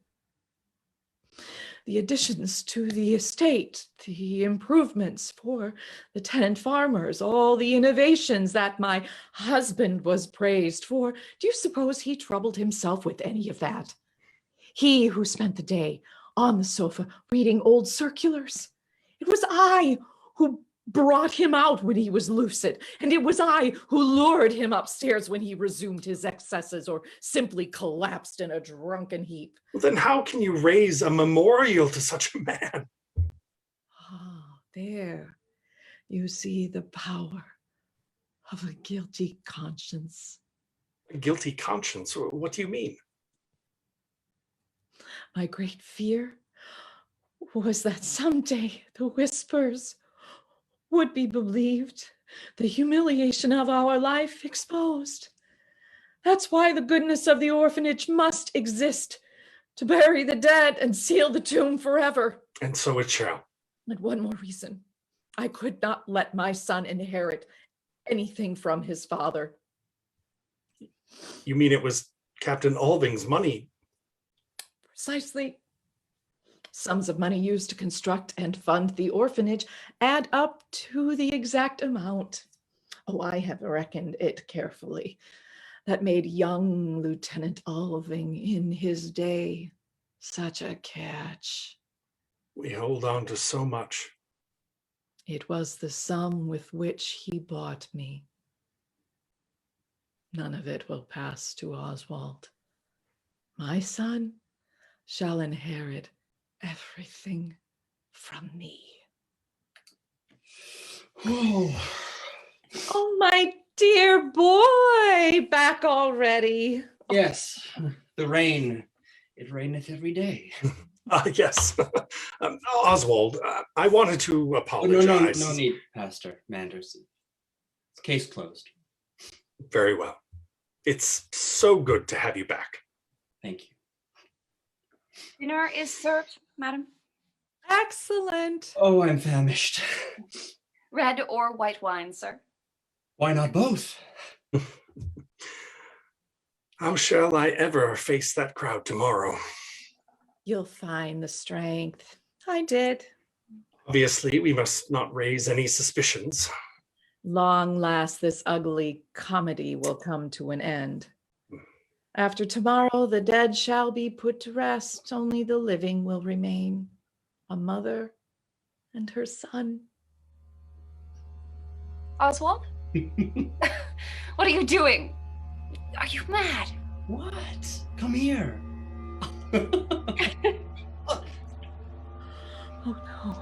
Speaker 4: The additions to the estate, the improvements for the tenant farmers, all the innovations that my husband was praised for. Do you suppose he troubled himself with any of that? He who spent the day on the sofa reading old circulars. It was I who brought him out when he was lucid, and it was I who lured him upstairs when he resumed his excesses or simply collapsed in a drunken heap.
Speaker 3: Well, then how can you raise a memorial to such a man?
Speaker 4: Ah, there you see the power of a guilty conscience.
Speaker 3: A guilty conscience? What do you mean?
Speaker 4: My great fear was that someday the whispers would be believed, the humiliation of our life exposed. That's why the goodness of the orphanage must exist, to bury the dead and seal the tomb forever.
Speaker 3: And so it shall.
Speaker 4: And one more reason. I could not let my son inherit anything from his father.
Speaker 3: You mean it was Captain Alving's money?
Speaker 4: Precisely. Sums of money used to construct and fund the orphanage add up to the exact amount. Oh, I have reckoned it carefully. That made young Lieutenant Alving in his day such a catch.
Speaker 3: We hold on to so much.
Speaker 4: It was the sum with which he bought me. None of it will pass to Oswald. My son shall inherit everything from me. Oh, my dear boy, back already.
Speaker 5: Yes, the rain. It raineth every day.
Speaker 3: Yes. Oswald, I wanted to
Speaker 5: Oh,
Speaker 3: apologize.
Speaker 5: no need, Pastor Manders. Case closed.
Speaker 3: Very well. It's so good to have you back.
Speaker 5: Thank you.
Speaker 1: Dinner is served, madam.
Speaker 4: Excellent.
Speaker 5: Oh, I'm famished.
Speaker 1: Red or white wine, sir?
Speaker 5: Why not both?
Speaker 3: How shall I ever face that crowd tomorrow?
Speaker 4: You'll find the strength. I did.
Speaker 3: Obviously, we must not raise any suspicions.
Speaker 4: Long last, this ugly comedy will come to an end. After tomorrow, the dead shall be put to rest. Only the living will remain. A mother and her son.
Speaker 1: Oswald? What are you doing? Are you mad?
Speaker 5: What? Come here.
Speaker 4: Oh no.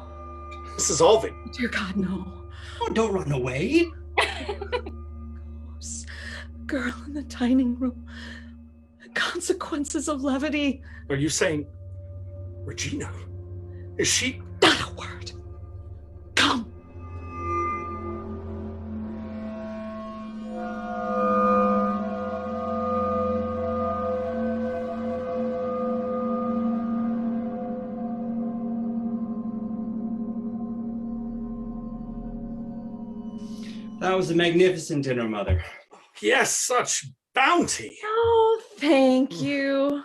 Speaker 3: Mrs. Alving.
Speaker 4: Dear God, no.
Speaker 5: Oh, don't run away.
Speaker 4: Ghost. Girl in the dining room. Consequences of levity.
Speaker 3: Are you saying Regina? Is she?
Speaker 4: Not a word. Come.
Speaker 5: That was a magnificent dinner, Mother.
Speaker 3: Yes, such bounty.
Speaker 4: Oh, thank you.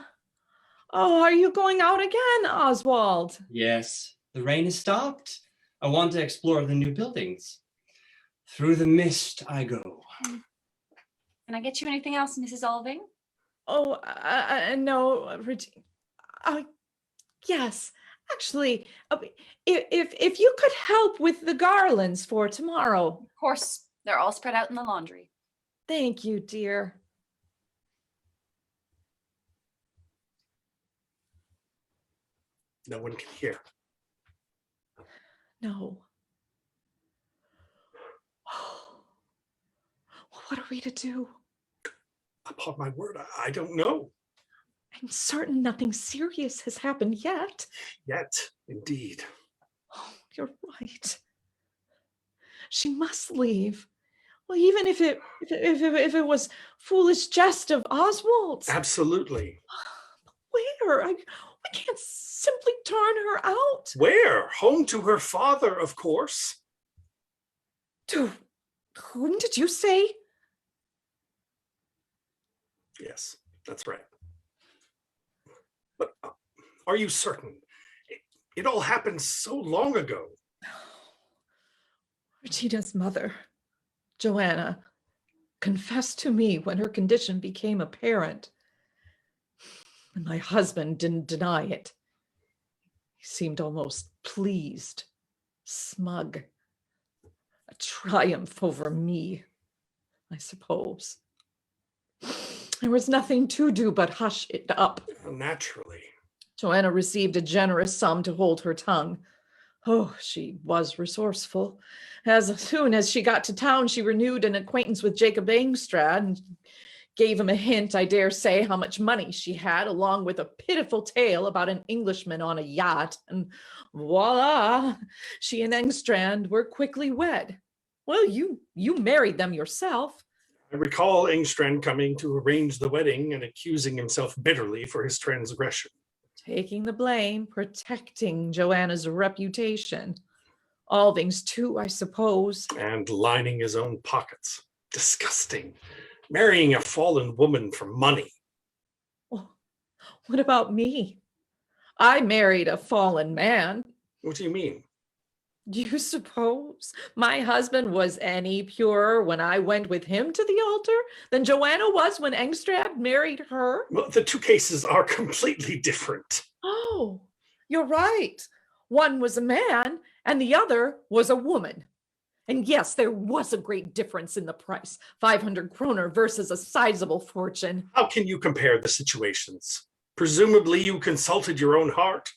Speaker 4: Oh, are you going out again, Oswald?
Speaker 5: Yes, the rain has stopped. I want to explore the new buildings. Through the mist I go.
Speaker 1: Can I get you anything else, Mrs. Alving?
Speaker 4: Oh, no, Regina. Yes, actually, if you could help with the garlands for tomorrow.
Speaker 1: Of course, they're all spread out in the laundry.
Speaker 4: Thank you, dear.
Speaker 3: No one can hear.
Speaker 4: No. What are we to do?
Speaker 3: Upon my word, I don't know.
Speaker 4: I'm certain nothing serious has happened yet.
Speaker 3: Yet, indeed.
Speaker 4: Oh, you're right. She must leave. Well, even if it was foolish jest of Oswald's.
Speaker 3: Absolutely.
Speaker 4: Where? We can't simply turn her out.
Speaker 3: Where? Home to her father, of course.
Speaker 4: To whom did you say?
Speaker 3: Yes, that's right. But are you certain? It all happened so long ago.
Speaker 4: Regina's mother, Joanna, confessed to me when her condition became apparent. And my husband didn't deny it. He seemed almost pleased, smug. A triumph over me, I suppose. There was nothing to do but hush it up.
Speaker 3: Naturally.
Speaker 4: Joanna received a generous sum to hold her tongue. Oh, she was resourceful. As soon as she got to town, she renewed an acquaintance with Jacob Engstrand and gave him a hint, I dare say, how much money she had, along with a pitiful tale about an Englishman on a yacht. And voila, she and Engstrand were quickly wed. Well, you married them yourself.
Speaker 3: I recall Engstrand coming to arrange the wedding and accusing himself bitterly for his transgression.
Speaker 4: Taking the blame, protecting Joanna's reputation. Alving's too, I suppose.
Speaker 3: And lining his own pockets. Disgusting. Marrying a fallen woman for money.
Speaker 4: Well, what about me? I married a fallen man.
Speaker 3: What do you mean?
Speaker 4: Do you suppose my husband was any purer when I went with him to the altar than Joanna was when Engstrand married her?
Speaker 3: Well, the two cases are completely different.
Speaker 4: Oh, you're right. One was a man and the other was a woman. And yes, there was a great difference in the price. 500 kroner versus a sizable fortune.
Speaker 3: How can you compare the situations? Presumably you consulted your own heart.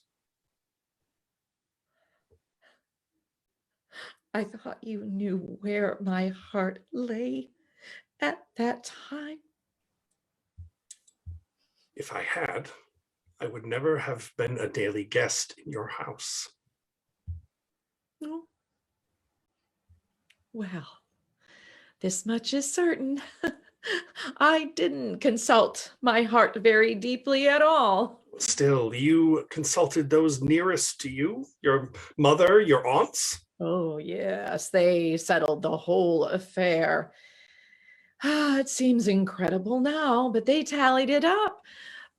Speaker 4: I thought you knew where my heart lay at that time.
Speaker 3: If I had, I would never have been a daily guest in your house.
Speaker 4: Oh. Well, this much is certain. I didn't consult my heart very deeply at all.
Speaker 3: Still, you consulted those nearest to you, your mother, your aunts?
Speaker 4: Oh, yes, they settled the whole affair. It seems incredible now, but they tallied it up.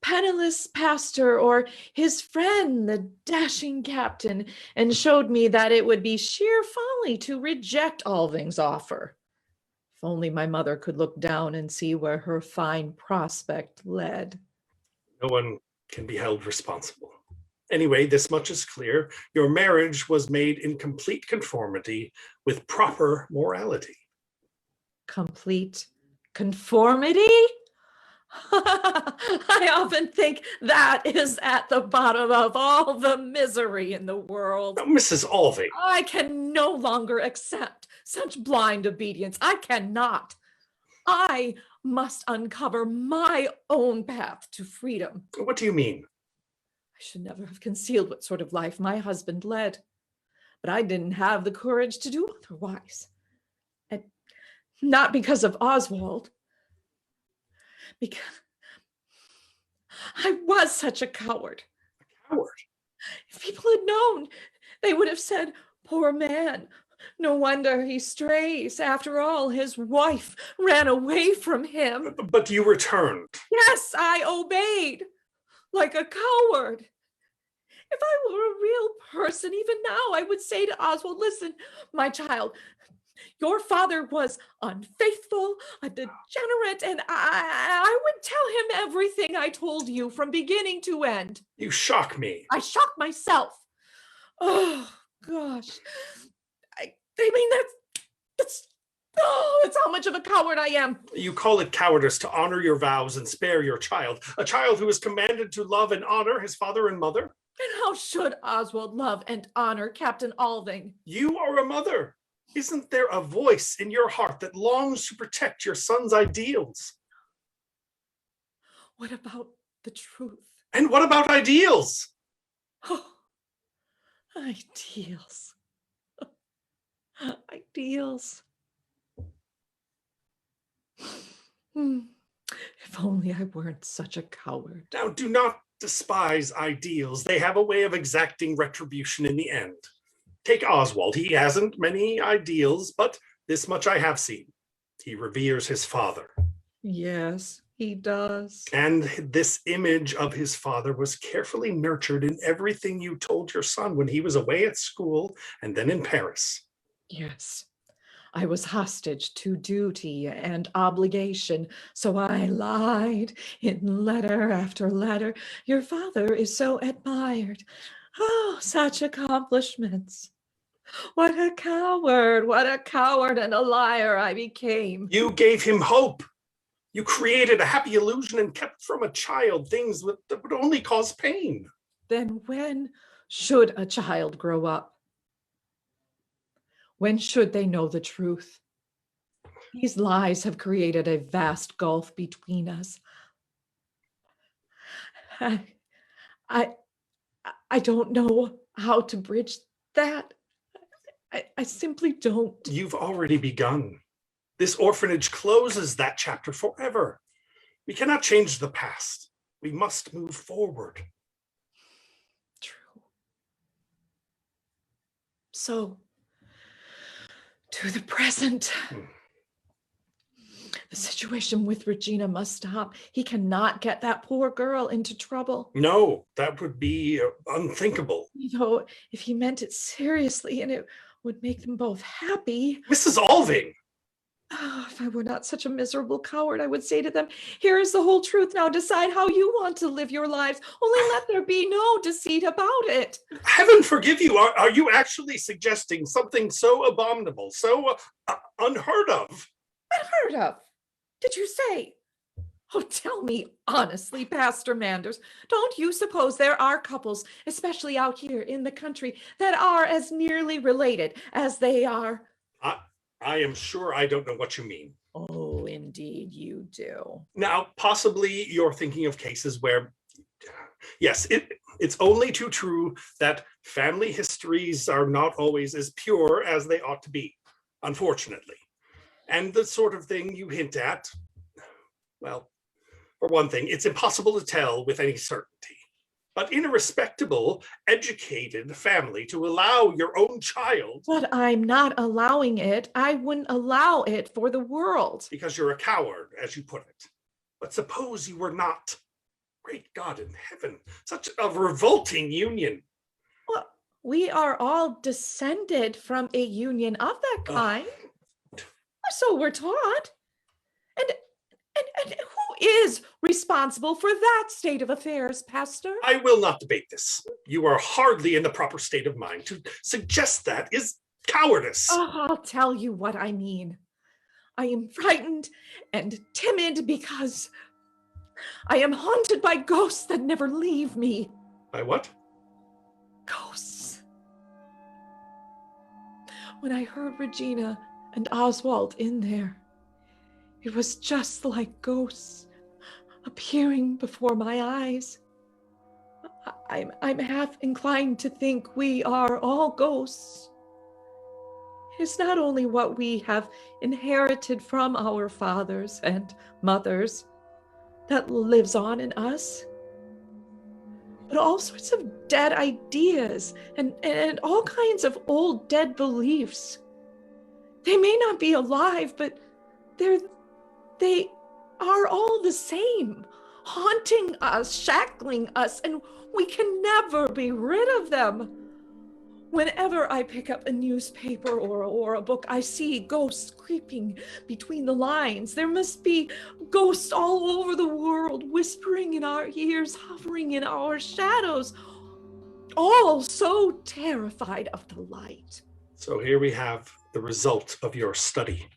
Speaker 4: Penniless pastor or his friend, the dashing captain, and showed me that it would be sheer folly to reject Alving's offer. If only my mother could look down and see where her fine prospect led.
Speaker 3: No one can be held responsible. Anyway, this much is clear. Your marriage was made in complete conformity with proper morality.
Speaker 4: Complete conformity? I often think that is at the bottom of all the misery in the world.
Speaker 3: Now, Mrs. Alving.
Speaker 4: I can no longer accept such blind obedience. I cannot. I must uncover my own path to freedom.
Speaker 3: What do you mean?
Speaker 4: I should never have concealed what sort of life my husband led, but I didn't have the courage to do otherwise. And not because of Oswald, because I was such a coward.
Speaker 3: A coward?
Speaker 4: If people had known, they would have said, poor man, no wonder he strays. After all, his wife ran away from him.
Speaker 3: But you returned.
Speaker 4: Yes, I obeyed. Like a coward. If I were a real person, even now, I would say to Oswald, listen, my child, Your father was unfaithful, a degenerate, and I would tell him everything I told you from beginning to end.
Speaker 3: You shock me.
Speaker 4: I shock myself. Oh, gosh. I mean, that's how much of a coward I am.
Speaker 3: You call it cowardice to honor your vows and spare your child, a child who is commanded to love and honor his father and mother?
Speaker 4: And how should Oswald love and honor Captain Alving?
Speaker 3: You are a mother. Isn't there a voice in your heart that longs to protect your son's ideals?
Speaker 4: What about the truth?
Speaker 3: And what about ideals?
Speaker 4: Oh, ideals. Ideals. If only I weren't such a coward.
Speaker 3: Now, do not despise ideals. They have a way of exacting retribution in the end. Take Oswald. He hasn't many ideals, but this much I have seen. He reveres his father.
Speaker 4: Yes, he does.
Speaker 3: And this image of his father was carefully nurtured in everything you told your son when he was away at school and then in Paris.
Speaker 4: Yes, I was hostage to duty and obligation, so I lied in letter after letter. Your father is so admired. Oh, such accomplishments. What a coward and a liar I became.
Speaker 3: You gave him hope. You created a happy illusion and kept from a child things that would only cause pain.
Speaker 4: Then when should a child grow up? When should they know the truth? These lies have created a vast gulf between us. I don't know how to bridge that. I simply don't.
Speaker 3: You've already begun. This orphanage closes that chapter forever. We cannot change the past. We must move forward.
Speaker 4: True. So, to the present. The situation with Regina must stop. He cannot get that poor girl into trouble.
Speaker 3: No, that would be unthinkable.
Speaker 4: You know, if he meant it seriously and it would make them both happy.
Speaker 3: Mrs. Alving!
Speaker 4: Oh, if I were not such a miserable coward, I would say to them, here is the whole truth. Now decide how you want to live your lives. Only let there be no deceit about it.
Speaker 3: Heaven forgive you. Are you actually suggesting something so abominable, so unheard of?
Speaker 4: Unheard of? Did you say? Oh, tell me honestly, Pastor Manders, don't you suppose there are couples, especially out here in the country, that are as nearly related as they are?
Speaker 3: I am sure I don't know what you mean.
Speaker 4: Oh, indeed you do.
Speaker 3: Now, possibly you're thinking of cases where, yes, it's only too true that family histories are not always as pure as they ought to be, unfortunately. And the sort of thing you hint at, well, for one thing, it's impossible to tell with any certainty. But in a respectable, educated family, to allow your own child...
Speaker 4: But I'm not allowing it. I wouldn't allow it for the world.
Speaker 3: Because you're a coward, as you put it. But suppose you were not. Great God in heaven, such a revolting union.
Speaker 4: Well, we are all descended from a union of that kind. So we're taught. And who is responsible for that state of affairs, Pastor?
Speaker 3: I will not debate this. You are hardly in the proper state of mind. To suggest that is cowardice.
Speaker 4: Oh, I'll tell you what I mean. I am frightened and timid because I am haunted by ghosts that never leave me.
Speaker 3: By what?
Speaker 4: Ghosts. When I heard Regina and Oswald in there, it was just like ghosts appearing before my eyes. I'm half inclined to think we are all ghosts. It's not only what we have inherited from our fathers and mothers that lives on in us, but all sorts of dead ideas and all kinds of old dead beliefs. They may not be alive, but they are all the same, haunting us, shackling us, and we can never be rid of them. Whenever I pick up a newspaper or a book, I see ghosts creeping between the lines. There must be ghosts all over the world, whispering in our ears, hovering in our shadows, all so terrified of the light.
Speaker 3: So here we have the result of your study.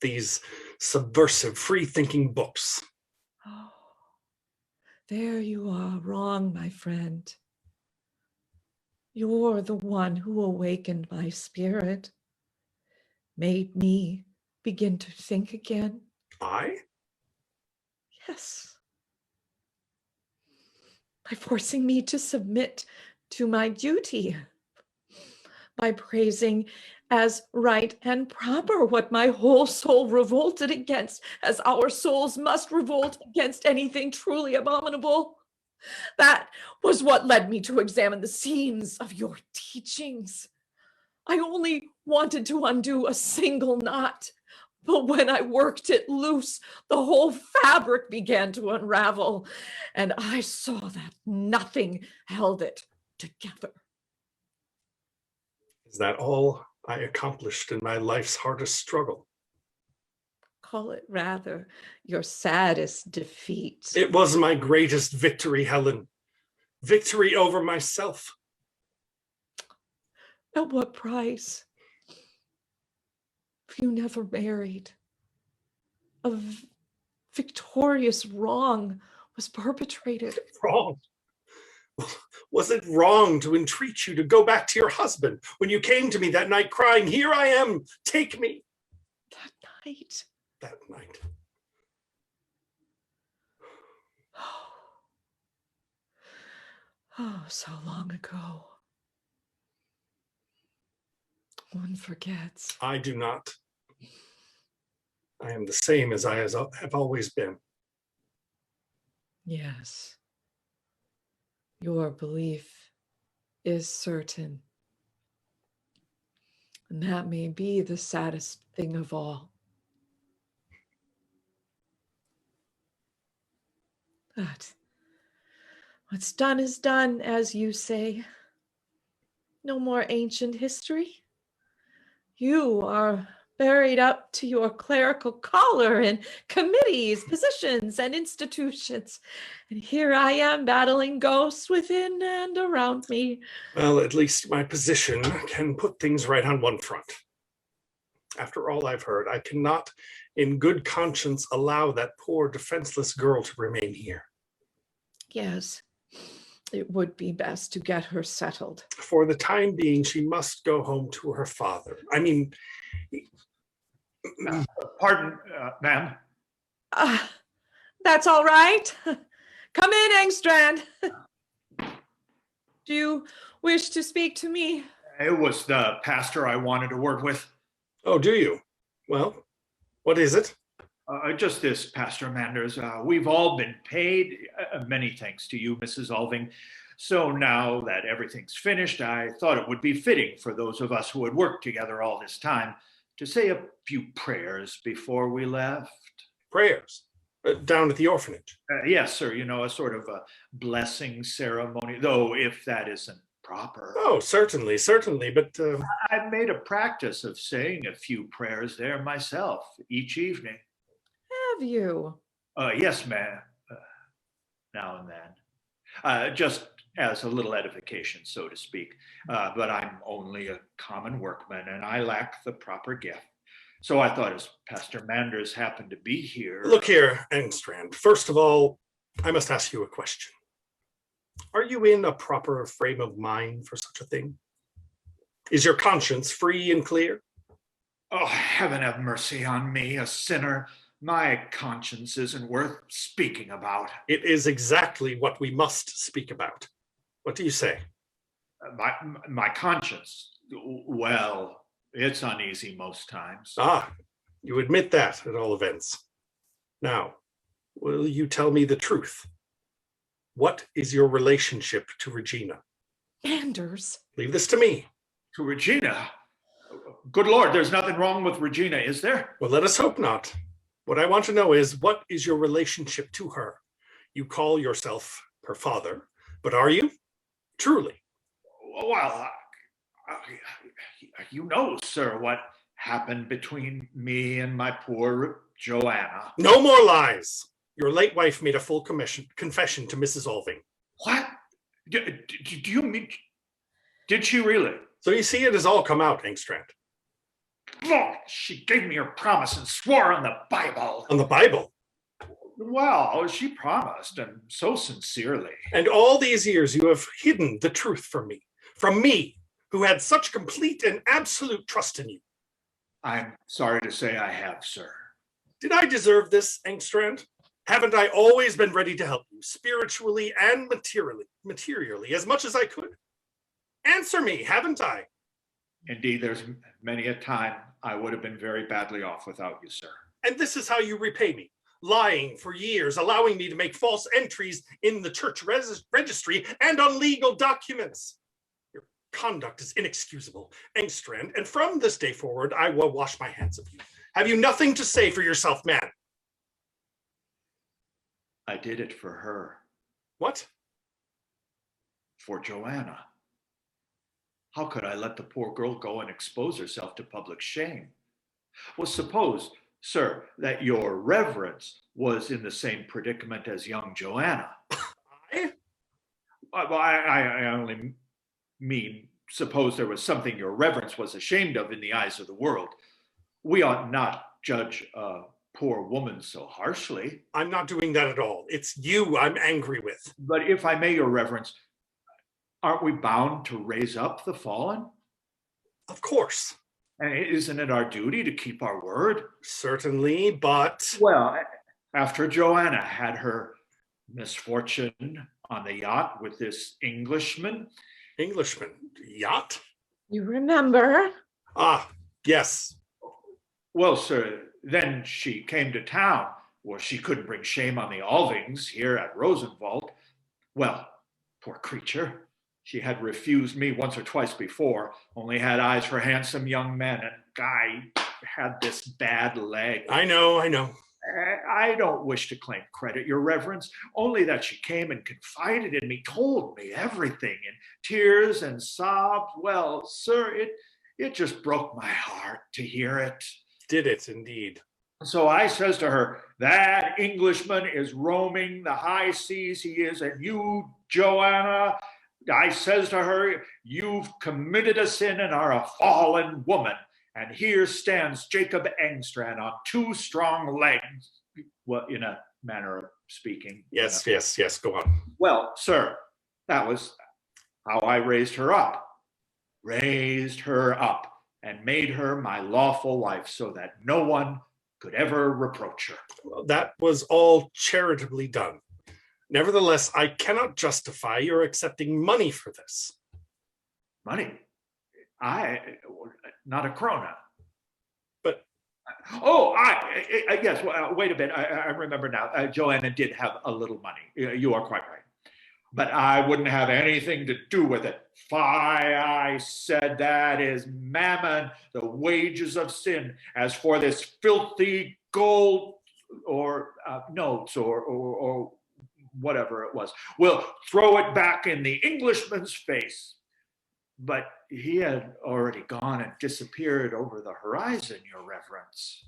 Speaker 3: These subversive, free-thinking books.
Speaker 4: Oh, there you are wrong, my friend. You're the one who awakened my spirit, made me begin to think again.
Speaker 3: I?
Speaker 4: Yes. By forcing me to submit to my duty, by praising as right and proper what my whole soul revolted against, as our souls must revolt against anything truly abominable. That was what led me to examine the seams of your teachings. I only wanted to undo a single knot, but when I worked it loose, the whole fabric began to unravel, and I saw that nothing held it together.
Speaker 3: Is that all I accomplished in my life's hardest struggle?
Speaker 4: Call it rather your saddest defeat.
Speaker 3: It was my greatest victory, Helen. Victory over myself.
Speaker 4: At what price? You never married. A victorious wrong was perpetrated.
Speaker 3: Wrong? Was it wrong to entreat you to go back to your husband when you came to me that night crying, "Here I am, take me"?
Speaker 4: That night.
Speaker 3: That night.
Speaker 4: Oh, so long ago. One forgets.
Speaker 3: I do not. I am the same as I have always been.
Speaker 4: Yes. Your belief is certain. And that may be the saddest thing of all. But what's done is done, as you say. No more ancient history. You are buried up to your clerical collar in committees, positions, and institutions. And here I am battling ghosts within and around me.
Speaker 3: Well, at least my position can put things right on one front. After all I've heard, I cannot, in good conscience, allow that poor defenseless girl to remain here.
Speaker 4: Yes, it would be best to get her settled.
Speaker 3: For the time being, she must go home to her father. I mean...
Speaker 2: Pardon, ma'am.
Speaker 4: That's all right. Come in, Engstrand. Do you wish to speak to me?
Speaker 2: It was the pastor I wanted to word with.
Speaker 3: Oh, do you? Well, what is it?
Speaker 2: Just this, Pastor Manders. We've all been paid. Many thanks to you, Mrs. Alving. So now that everything's finished, I thought it would be fitting for those of us who had worked together all this time to say a few prayers before we left.
Speaker 3: Prayers? Down at the orphanage?
Speaker 2: Yes, sir. You know, a sort of a blessing ceremony, though if that isn't proper.
Speaker 3: Oh, certainly, certainly, but...
Speaker 2: I've made a practice of saying a few prayers there myself each evening.
Speaker 4: Have you?
Speaker 2: Yes, ma'am. Now and then. Just as a little edification, so to speak. But I'm only a common workman, and I lack the proper gift. So I thought, as Pastor Manders happened to be here...
Speaker 3: Look here, Engstrand. First of all, I must ask you a question. Are you in a proper frame of mind for such a thing? Is your conscience free and clear?
Speaker 2: Oh, heaven have mercy on me, a sinner. My conscience isn't worth speaking about.
Speaker 3: It is exactly what we must speak about. What do you say?
Speaker 2: My conscience, well, it's uneasy most times.
Speaker 3: Ah, you admit that at all events. Now, will you tell me the truth? What is your relationship to Regina?
Speaker 4: Manders.
Speaker 3: Leave this to me.
Speaker 2: To Regina? Good Lord, there's nothing wrong with Regina, is there?
Speaker 3: Well, let us hope not. What I want to know is, what is your relationship to her? You call yourself her father, but are you? Truly?
Speaker 2: Well, You know, sir, what happened between me and my poor Joanna.
Speaker 3: No more lies. Your late wife made a full confession to Mrs. Alving.
Speaker 2: What? Do you mean... Did she really?
Speaker 3: So you see, it has all come out, Engstrand.
Speaker 2: Oh, she gave me her promise and swore on the Bible.
Speaker 3: On the Bible?
Speaker 2: Well, she promised, and so sincerely.
Speaker 3: And all these years you have hidden the truth from me, who had such complete and absolute trust in you.
Speaker 2: I'm sorry to say I have, sir.
Speaker 3: Did I deserve this, Engstrand? Haven't I always been ready to help you, spiritually and materially, as much as I could? Answer me, haven't I?
Speaker 2: Indeed, there's many a time I would have been very badly off without you, sir.
Speaker 3: And this is how you repay me, lying for years, allowing me to make false entries in the church registry and on legal documents. Your conduct is inexcusable, Engstrand, and from this day forward, I will wash my hands of you. Have you nothing to say for yourself, man?
Speaker 2: I did it for her.
Speaker 3: What?
Speaker 2: For Joanna. How could I let the poor girl go and expose herself to public shame? Well, suppose, sir, that your reverence was in the same predicament as young Joanna. I only mean, suppose there was something your reverence was ashamed of in the eyes of the world. We ought not judge a poor woman so harshly.
Speaker 3: I'm not doing that at all. It's you I'm angry with.
Speaker 2: But if I may, your reverence, aren't we bound to raise up the fallen?
Speaker 3: Of course.
Speaker 2: And isn't it our duty to keep our word?
Speaker 3: Certainly, but...
Speaker 2: Well, after Joanna had her misfortune on the yacht with this Englishman.
Speaker 3: Englishman? Yacht?
Speaker 4: You remember?
Speaker 3: Ah, yes.
Speaker 2: Well, sir, then she came to town. Well, she couldn't bring shame on the Alvings here at Rosenwald. Well, poor creature. She had refused me once or twice before, only had eyes for handsome young men, and I had this bad leg.
Speaker 3: I know.
Speaker 2: I don't wish to claim credit, your reverence, only that she came and confided in me, told me everything in tears and sobs. Well, sir, it just broke my heart to hear it.
Speaker 3: Did it, indeed.
Speaker 2: So I says to her, that Englishman is roaming the high seas, he is, and you, Joanna, I says to her, you've committed a sin and are a fallen woman. And here stands Jacob Engstrand on two strong legs. Well, in a manner of speaking.
Speaker 3: Yes, go on.
Speaker 2: Well, sir, that was how I raised her up. Raised her up and made her my lawful wife so that no one could ever reproach her.
Speaker 3: Well, that was all charitably done. Nevertheless, I cannot justify your accepting money for this.
Speaker 2: Money? Not a krona.
Speaker 3: But...
Speaker 2: yes, well, wait a bit. I remember now. Joanna did have a little money. You are quite right. But I wouldn't have anything to do with it. Fie, I said, that is mammon, the wages of sin. As for this filthy gold or notes or whatever it was, we'll throw it back in the Englishman's face. But he had already gone and disappeared over the horizon, your reverence.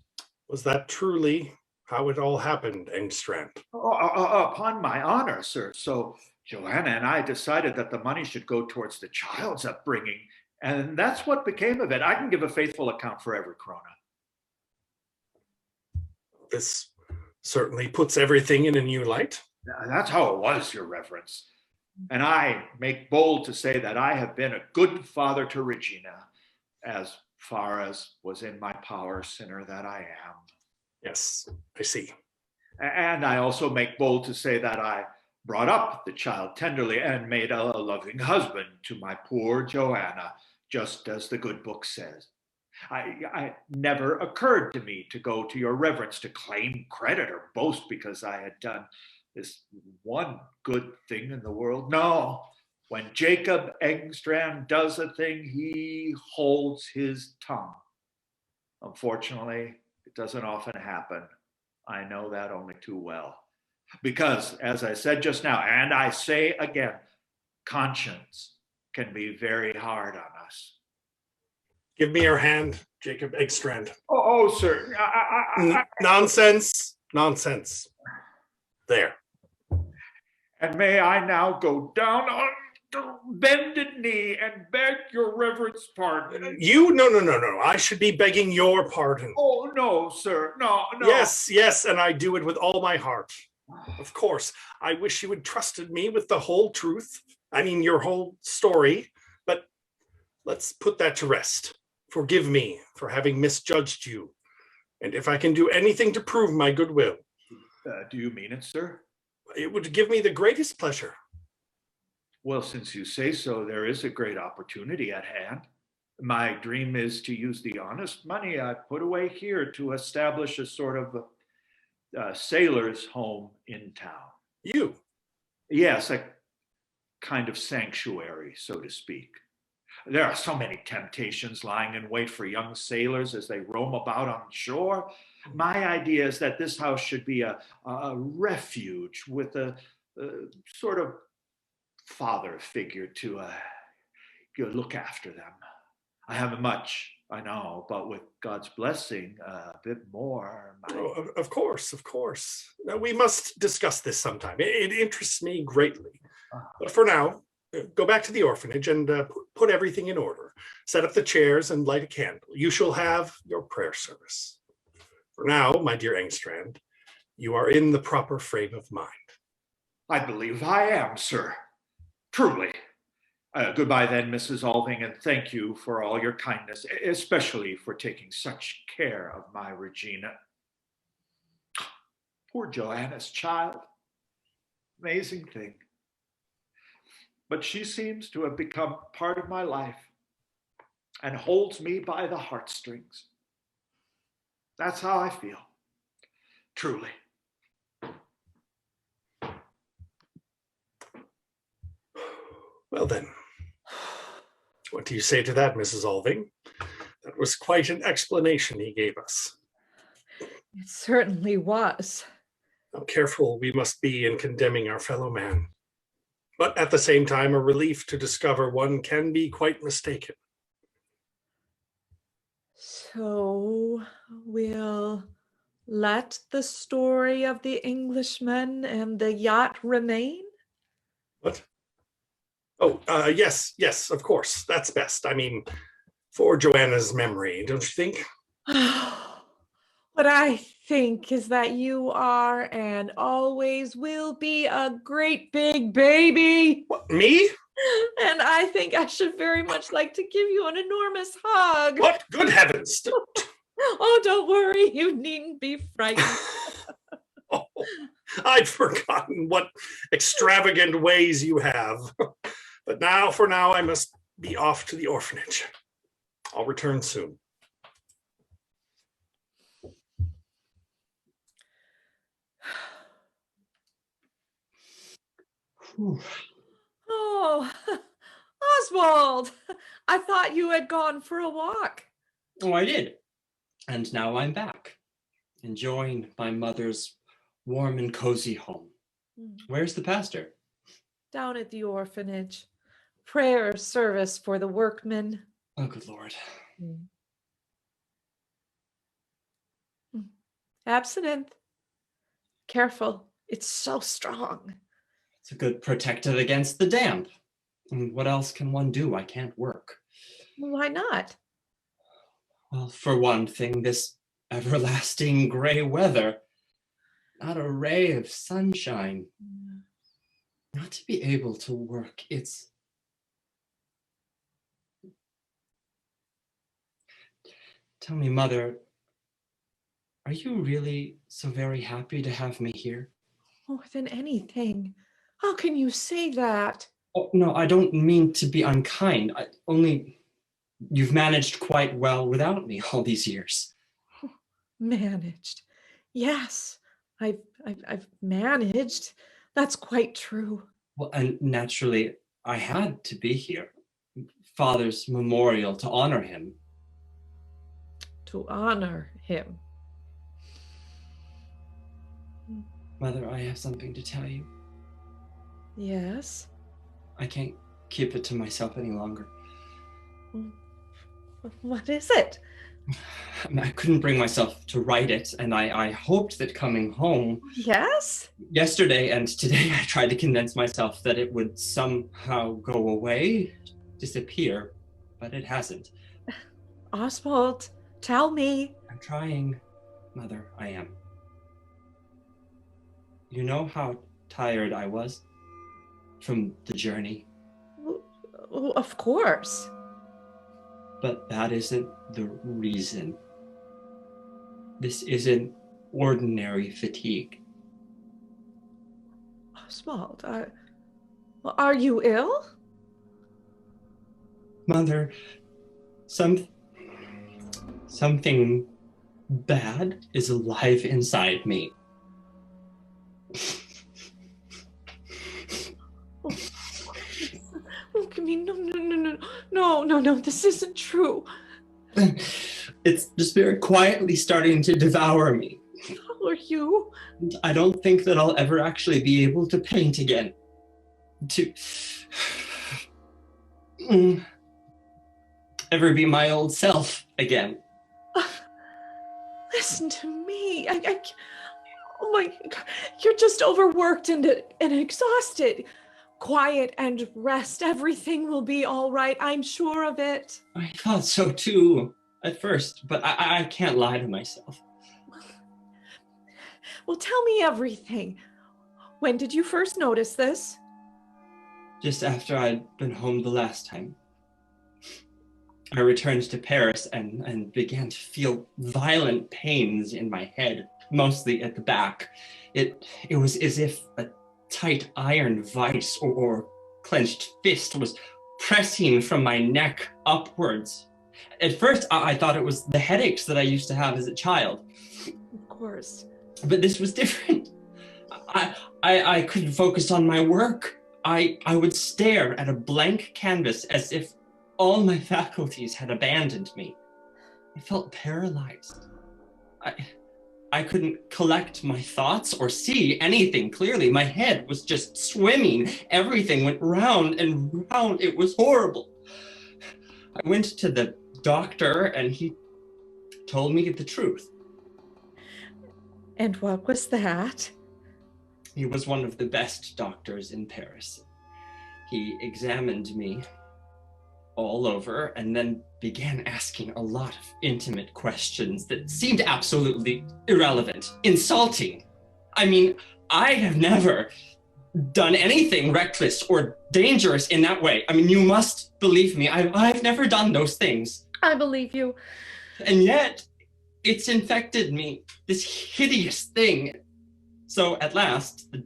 Speaker 3: Was that truly how it all happened, Engstrand?
Speaker 2: Upon my honor, sir. So Joanna and I decided that the money should go towards the child's upbringing, and that's what became of it. I can give a faithful account for every krona.
Speaker 3: This certainly puts everything in a new light.
Speaker 2: That's how it was, your reverence. And I make bold to say that I have been a good father to Regina, as far as was in my power, sinner that I am.
Speaker 3: Yes, I see.
Speaker 2: And I also make bold to say that I brought up the child tenderly and made a loving husband to my poor Joanna, just as the good book says. I never occurred to me to go to your reverence to claim credit or boast because I had done this one good thing in the world. No, when Jacob Engstrand does a thing, he holds his tongue. Unfortunately, it doesn't often happen. I know that only too well. Because, as I said just now, and I say again, conscience can be very hard on us.
Speaker 3: Give me your hand, Jacob Engstrand.
Speaker 2: Oh, sir.
Speaker 3: Nonsense. Nonsense. There.
Speaker 2: And may I now go down on bended knee and beg your reverence pardon?
Speaker 3: No. I should be begging your pardon.
Speaker 2: Oh, no, sir. No.
Speaker 3: Yes, and I do it with all my heart. Of course, I wish you had trusted me with the whole truth. I mean, your whole story. But let's put that to rest. Forgive me for having misjudged you. And if I can do anything to prove my goodwill.
Speaker 2: Do you mean it, sir?
Speaker 3: It would give me the greatest pleasure.
Speaker 2: Well, since you say so, there is a great opportunity at hand. My dream is to use the honest money I put away here to establish a sort of sailor's home in town.
Speaker 3: You?
Speaker 2: Yes, a kind of sanctuary, so to speak. There are so many temptations lying in wait for young sailors as they roam about on shore. My idea is that this house should be a refuge with a sort of father figure to look after them. I haven't much, I know, but with God's blessing, a bit more.
Speaker 3: Of course. Now, we must discuss this sometime. It interests me greatly. But for now, go back to the orphanage and put everything in order. Set up the chairs and light a candle. You shall have your prayer service. For now, my dear Engstrand, you are in the proper frame of mind.
Speaker 2: I believe I am, sir. Truly. Goodbye then, Mrs. Alving, and thank you for all your kindness, especially for taking such care of my Regina. Poor Joanna's child. Amazing thing. But she seems to have become part of my life and holds me by the heartstrings. That's how I feel, truly.
Speaker 3: Well then, what do you say to that, Mrs. Alving? That was quite an explanation he gave us.
Speaker 4: It certainly was.
Speaker 3: How careful we must be in condemning our fellow man. But at the same time, a relief to discover one can be quite mistaken.
Speaker 4: So we'll let the story of the Englishman and the yacht remain?
Speaker 3: What? Oh, yes, of course. That's best. I mean, for Joanna's memory, don't you think?
Speaker 4: What I think is that you are and always will be a great big baby.
Speaker 3: What, me?
Speaker 4: And I think I should very much like to give you an enormous hug.
Speaker 3: What? Good heavens.
Speaker 4: Oh, don't worry. You needn't be frightened.
Speaker 3: Oh, I'd forgotten what extravagant ways you have. But now, for now, I must be off to the orphanage. I'll return soon.
Speaker 4: Oh, Oswald, I thought you had gone for a walk.
Speaker 5: Oh, I did. And now I'm back, enjoying my mother's warm and cozy home. Where's the pastor?
Speaker 4: Down at the orphanage. Prayer service for the workmen.
Speaker 5: Oh, good Lord.
Speaker 4: Absinthe. Careful. It's so strong.
Speaker 5: It's a good protective against the damp. And what else can one do? I can't work.
Speaker 4: Why not?
Speaker 5: Well, for one thing, this everlasting gray weather. Not a ray of sunshine. Not to be able to work, it's... Tell me, Mother, are you really so very happy to have me here?
Speaker 4: More than anything. How can you say that?
Speaker 5: Oh, no, I don't mean to be unkind. Only you've managed quite well without me all these years.
Speaker 4: Managed. Yes, I've managed. That's quite true.
Speaker 5: Well, and naturally, I had to be here. Father's memorial to honor him.
Speaker 4: To honor him.
Speaker 5: Mother, I have something to tell you.
Speaker 4: Yes?
Speaker 5: I can't keep it to myself any longer.
Speaker 4: What is it?
Speaker 5: I couldn't bring myself to write it, and I hoped that coming home
Speaker 4: Yes?
Speaker 5: yesterday and today I tried to convince myself that it would somehow go away, disappear, but it hasn't.
Speaker 4: Oswald, tell me.
Speaker 5: I'm trying, Mother, I am. You know how tired I was from the journey?
Speaker 4: Of course.
Speaker 5: But that isn't the reason. This isn't ordinary fatigue.
Speaker 4: Oswald, are you ill?
Speaker 5: Mother, something bad is alive inside me.
Speaker 4: Oh, give me, no, this isn't true.
Speaker 5: It's the spirit quietly starting to devour me.
Speaker 4: How are you?
Speaker 5: I don't think that I'll ever actually be able to paint again. To ever be my old self again.
Speaker 4: Listen to me. Oh my God, you're just overworked and exhausted. Quiet and rest. Everything will be all right. I'm sure of it.
Speaker 5: I thought so too at first, but I can't lie to myself.
Speaker 4: Well, tell me everything. When did you first notice this?
Speaker 5: Just after I'd been home the last time. I returned to Paris and began to feel violent pains in my head, mostly at the back. It was as if a tight iron vice or clenched fist was pressing from my neck upwards. At first, I thought it was the headaches that I used to have as a child.
Speaker 4: Of course.
Speaker 5: But this was different. I couldn't focus on my work. I would stare at a blank canvas as if all my faculties had abandoned me. I felt paralyzed. I couldn't collect my thoughts or see anything clearly. My head was just swimming. Everything went round and round. It was horrible. I went to the doctor and he told me the truth.
Speaker 4: And what was that?
Speaker 5: He was one of the best doctors in Paris. He examined me all over and then began asking a lot of intimate questions that seemed absolutely irrelevant, insulting. I mean, I have never done anything reckless or dangerous in that way. I mean, you must believe me. I've never done those things.
Speaker 4: I believe you.
Speaker 5: And yet, it's infected me, this hideous thing. So at last, the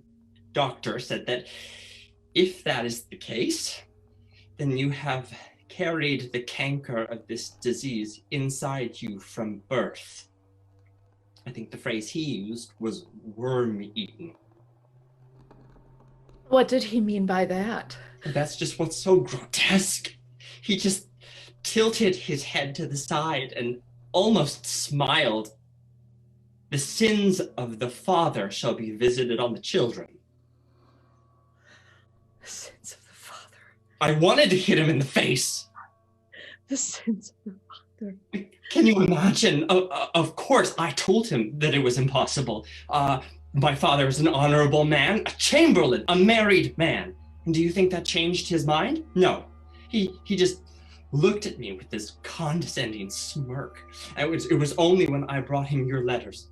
Speaker 5: doctor said that if that is the case, then you have carried the canker of this disease inside you from birth. I think the phrase he used was worm-eaten.
Speaker 4: What did he mean by that?
Speaker 5: That's just what's so grotesque. He just tilted his head to the side and almost smiled. The sins of the father shall be visited on the children.
Speaker 4: The sins of the father.
Speaker 5: I wanted to hit him in the face.
Speaker 4: The sins of the father.
Speaker 5: Can you imagine? Of course, I told him that it was impossible. My father is an honorable man, a chamberlain, a married man. And do you think that changed his mind? No. He just looked at me with this condescending smirk. It was only when I brought him your letters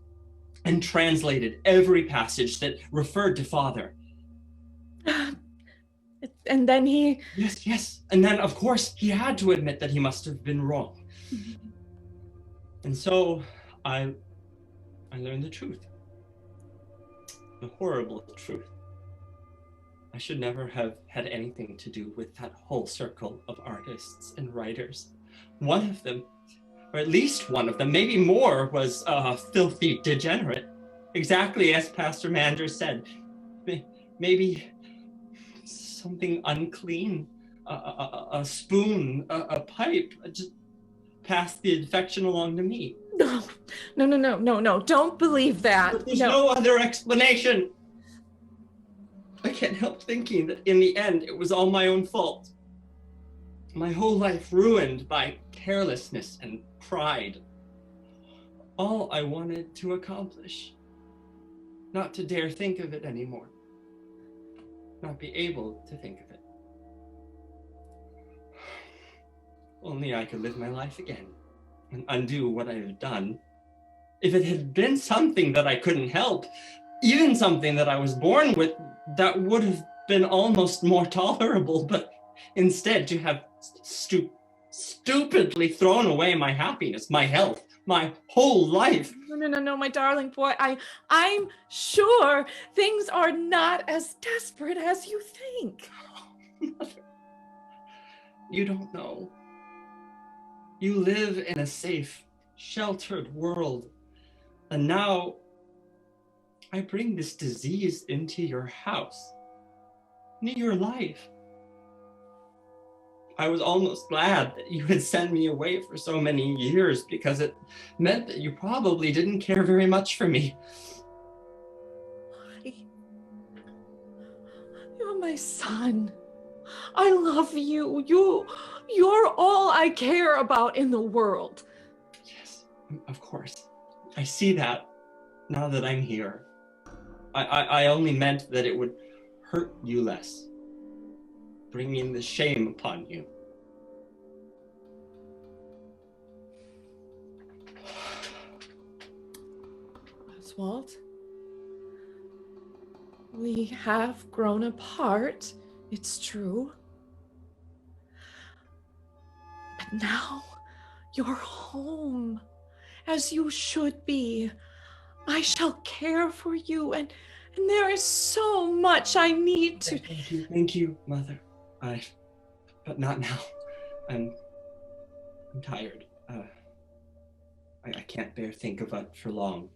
Speaker 5: and translated every passage that referred to father.
Speaker 4: And then he...
Speaker 5: Yes. And then, of course, he had to admit that he must have been wrong. And so I learned the truth. The horrible truth. I should never have had anything to do with that whole circle of artists and writers. One of them, or at least one of them, maybe more, was a filthy degenerate. Exactly as Pastor Manders said. Maybe something unclean, a spoon, a pipe, just passed the infection along to me.
Speaker 4: No, don't believe that.
Speaker 5: But there's no other explanation. I can't help thinking that in the end, it was all my own fault. My whole life ruined by carelessness and pride. All I wanted to accomplish. Not to dare think of it anymore. Not be able to think of it. Only I could live my life again and undo what I have done. If it had been something that I couldn't help, even something that I was born with, that would have been almost more tolerable, but instead you have stupidly thrown away my happiness, my health, my whole life.
Speaker 4: No, my darling boy. I'm sure things are not as desperate as you think.
Speaker 5: Mother, you don't know. You live in a safe, sheltered world. And now I bring this disease into your house, into your life. I was almost glad that you had sent me away for so many years because it meant that you probably didn't care very much for me.
Speaker 4: You're my son. I love you. You're all I care about in the world.
Speaker 5: Yes, of course. I see that now that I'm here. I only meant that it would hurt you less, bringing the shame upon you.
Speaker 4: Oswald, we have grown apart, it's true. But now you're home, as you should be. I shall care for you, and there is so much I need to...
Speaker 5: Thank you, Mother. But not now. I'm tired. I can't bear think of it for long.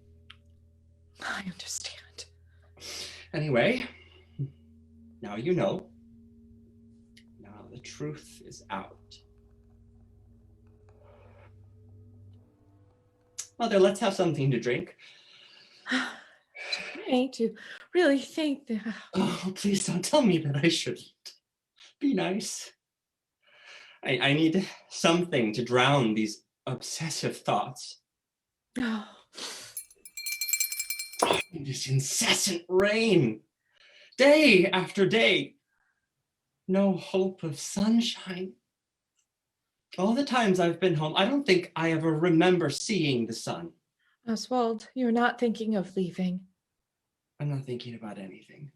Speaker 4: I understand.
Speaker 5: Anyway, now you know. Now the truth is out. Mother, let's have something to drink.
Speaker 4: To really think that...
Speaker 5: Oh, please don't tell me that I shouldn't. Be nice. I need something to drown these obsessive thoughts.
Speaker 4: Oh.
Speaker 5: This incessant rain, day after day. No hope of sunshine. All the times I've been home, I don't think I ever remember seeing the sun.
Speaker 4: Oswald, you're not thinking of leaving.
Speaker 5: I'm not thinking about anything.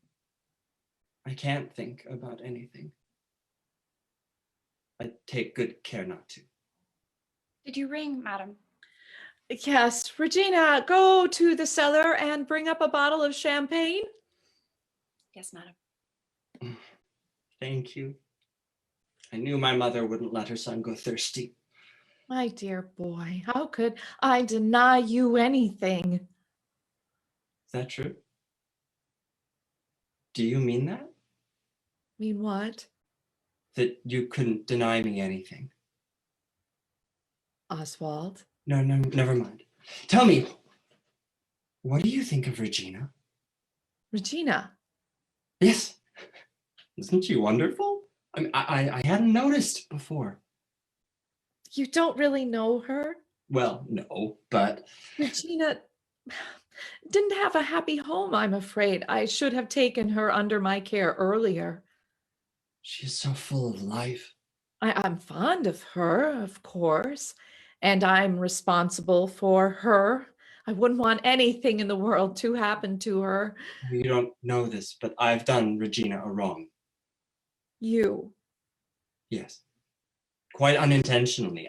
Speaker 5: I can't think about anything. I take good care not to.
Speaker 1: Did you ring, madam?
Speaker 4: Yes, Regina, go to the cellar and bring up a bottle of champagne.
Speaker 1: Yes, madam.
Speaker 5: Thank you. I knew my mother wouldn't let her son go thirsty.
Speaker 4: My dear boy, how could I deny you anything?
Speaker 5: Is that true? Do you mean that?
Speaker 4: Mean what?
Speaker 5: That you couldn't deny me anything?
Speaker 4: Oswald?
Speaker 5: No, never mind. Tell me, what do you think of Regina?
Speaker 4: Regina?
Speaker 5: Yes. Isn't she wonderful? I mean, I hadn't noticed before.
Speaker 4: You don't really know her?
Speaker 5: Well, no, but...
Speaker 4: Regina didn't have a happy home, I'm afraid. I should have taken her under my care earlier.
Speaker 5: She's so full of life.
Speaker 4: I'm fond of her, of course, and I'm responsible for her. I wouldn't want anything in the world to happen to her.
Speaker 5: You don't know this, but I've done Regina a wrong.
Speaker 4: You?
Speaker 5: Yes. Quite unintentionally.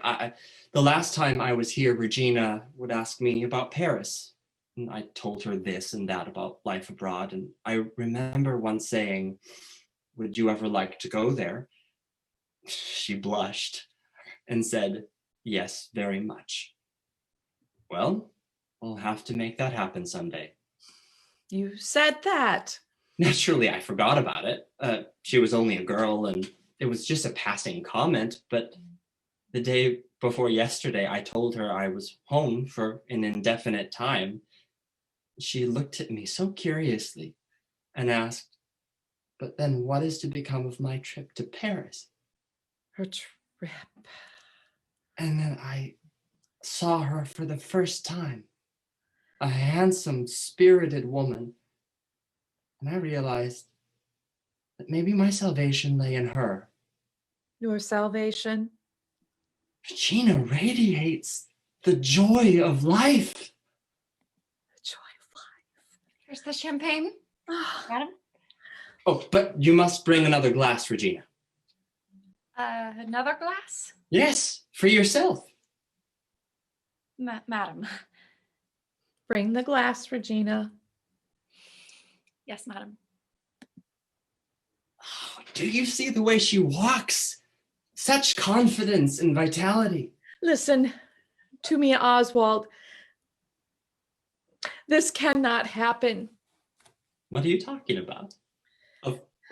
Speaker 5: The last time I was here, Regina would ask me about Paris. And I told her this and that about life abroad. And I remember once saying, "Would you ever like to go there?" She blushed and said, "Yes, very much." Well, I'll have to make that happen someday.
Speaker 4: You said that.
Speaker 5: Naturally, I forgot about it. She was only a girl and it was just a passing comment, but the day before yesterday, I told her I was home for an indefinite time. She looked at me so curiously and asked, "But then what is to become of my trip to Paris?"
Speaker 4: Her Rip.
Speaker 5: And then I saw her for the first time. A handsome, spirited woman. And I realized that maybe my salvation lay in her.
Speaker 4: Your salvation?
Speaker 5: Regina radiates the joy of life.
Speaker 4: The joy of life.
Speaker 1: Here's the champagne, madam.
Speaker 5: Oh, but you must bring another glass, Regina.
Speaker 1: Another glass?
Speaker 5: Yes, for yourself.
Speaker 1: Madam.
Speaker 4: Bring the glass, Regina.
Speaker 1: Yes, madam.
Speaker 5: Oh, do you see the way she walks? Such confidence and vitality.
Speaker 4: Listen to me, Oswald. This cannot happen.
Speaker 5: What are you talking about?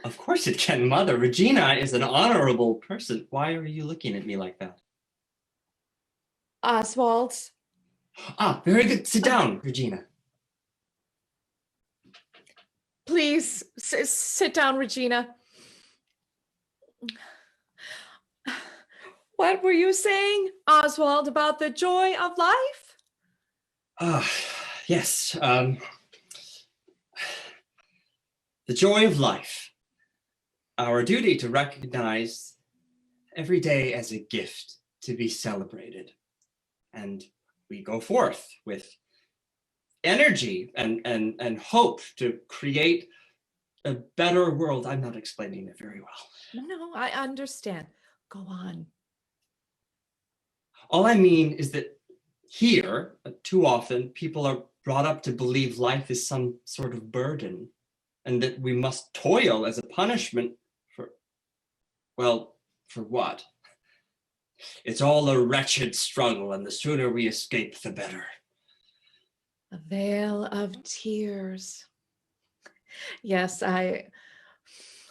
Speaker 5: Of course it can, Mother. Regina is an honorable person. Why are you looking at me like that?
Speaker 4: Oswald.
Speaker 5: Ah, very good. Sit down, Regina.
Speaker 4: Please sit down, Regina. What were you saying, Oswald, about the joy of life?
Speaker 5: Yes. The joy of life. Our duty to recognize every day as a gift to be celebrated. And we go forth with energy and hope to create a better world. I'm not explaining it very well.
Speaker 4: No, I understand. Go on.
Speaker 5: All I mean is that here, too often, people are brought up to believe life is some sort of burden and that we must toil as a punishment for, well, for what? It's all a wretched struggle, and the sooner we escape, the better.
Speaker 4: A veil of tears. Yes,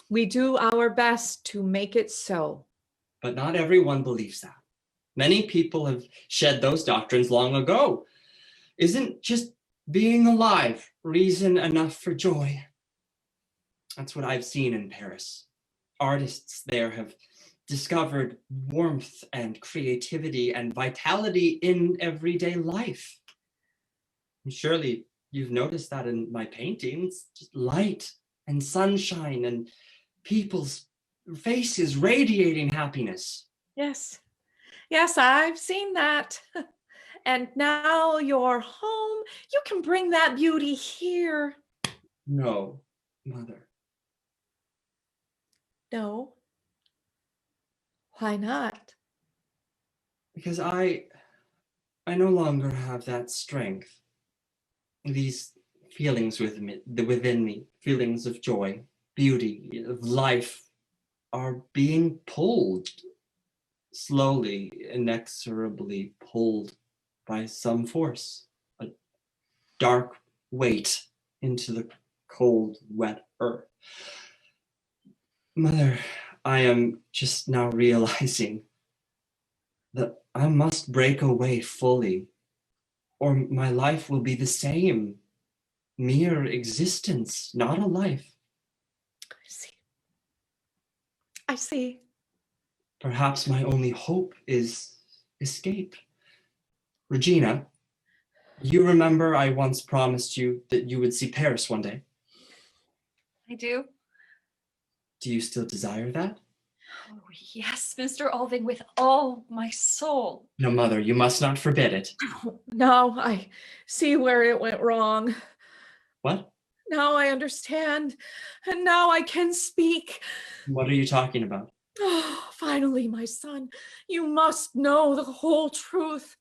Speaker 4: we do our best to make it so.
Speaker 5: But not everyone believes that. Many people have shed those doctrines long ago. Isn't just being alive reason enough for joy? That's what I've seen in Paris. Artists there have discovered warmth and creativity and vitality in everyday life. And surely you've noticed that in my paintings, just light and sunshine and people's faces radiating happiness.
Speaker 4: Yes. Yes, I've seen that. And now you're home. You can bring that beauty here.
Speaker 5: No, Mother.
Speaker 4: No. Why not?
Speaker 5: Because I no longer have that strength. These feelings within me, feelings of joy, beauty, of life, are being pulled, slowly, inexorably pulled by some force, a dark weight into the cold, wet earth. Mother, I am just now realizing that I must break away fully, or my life will be the same, mere existence, not a life.
Speaker 4: I see. I see.
Speaker 5: Perhaps my only hope is escape. Regina, you remember I once promised you that you would see Paris one day?
Speaker 1: I do.
Speaker 5: Do you still desire that?
Speaker 1: Oh, yes, Mr. Alving, with all my soul.
Speaker 5: No, Mother, you must not forbid it.
Speaker 4: Now I see where it went wrong.
Speaker 5: What?
Speaker 4: Now I understand. And now I can speak.
Speaker 5: What are you talking about?
Speaker 4: Oh, finally, my son, you must know the whole truth.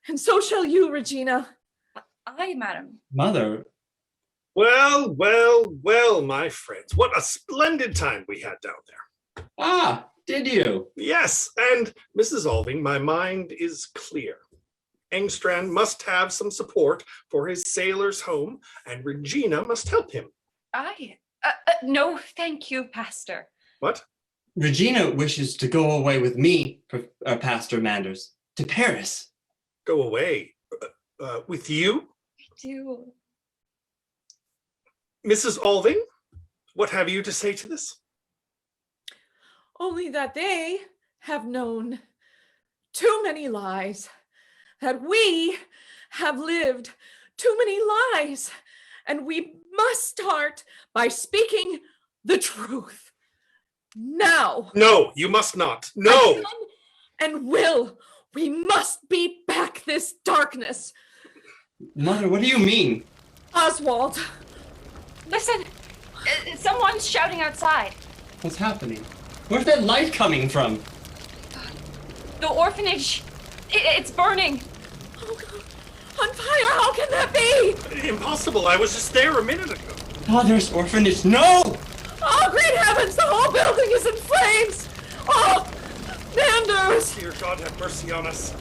Speaker 4: And so shall you, Regina.
Speaker 1: Aye, madam.
Speaker 5: Mother.
Speaker 3: Well, well, well, my friends, what a splendid time we had down there.
Speaker 5: Ah, did you?
Speaker 3: Yes, and Mrs. Alving, my mind is clear. Engstrand must have some support for his sailor's home, and Regina must help him.
Speaker 1: Aye. No, thank you, Pastor.
Speaker 3: What?
Speaker 5: Regina wishes to go away with me, Pastor Manders, to Paris.
Speaker 3: Go away? With you?
Speaker 1: I do.
Speaker 3: Mrs. Alving, what have you to say to this?
Speaker 4: Only that they have known too many lies, that we have lived too many lies, and we must start by speaking the truth. Now.
Speaker 3: No, you must not. No.
Speaker 4: I can and will. We must beat back this darkness.
Speaker 5: Mother, what do you mean?
Speaker 4: Oswald.
Speaker 1: Listen, someone's shouting outside.
Speaker 5: What's happening? Where's that light coming from?
Speaker 1: The orphanage, it's burning.
Speaker 4: Oh, God. On fire, how can that be?
Speaker 3: Impossible, I was just there a minute ago.
Speaker 5: Father's orphanage, no!
Speaker 4: Oh, great heavens, the whole building is in flames! Oh, Manders!
Speaker 3: Dear God, have mercy on us.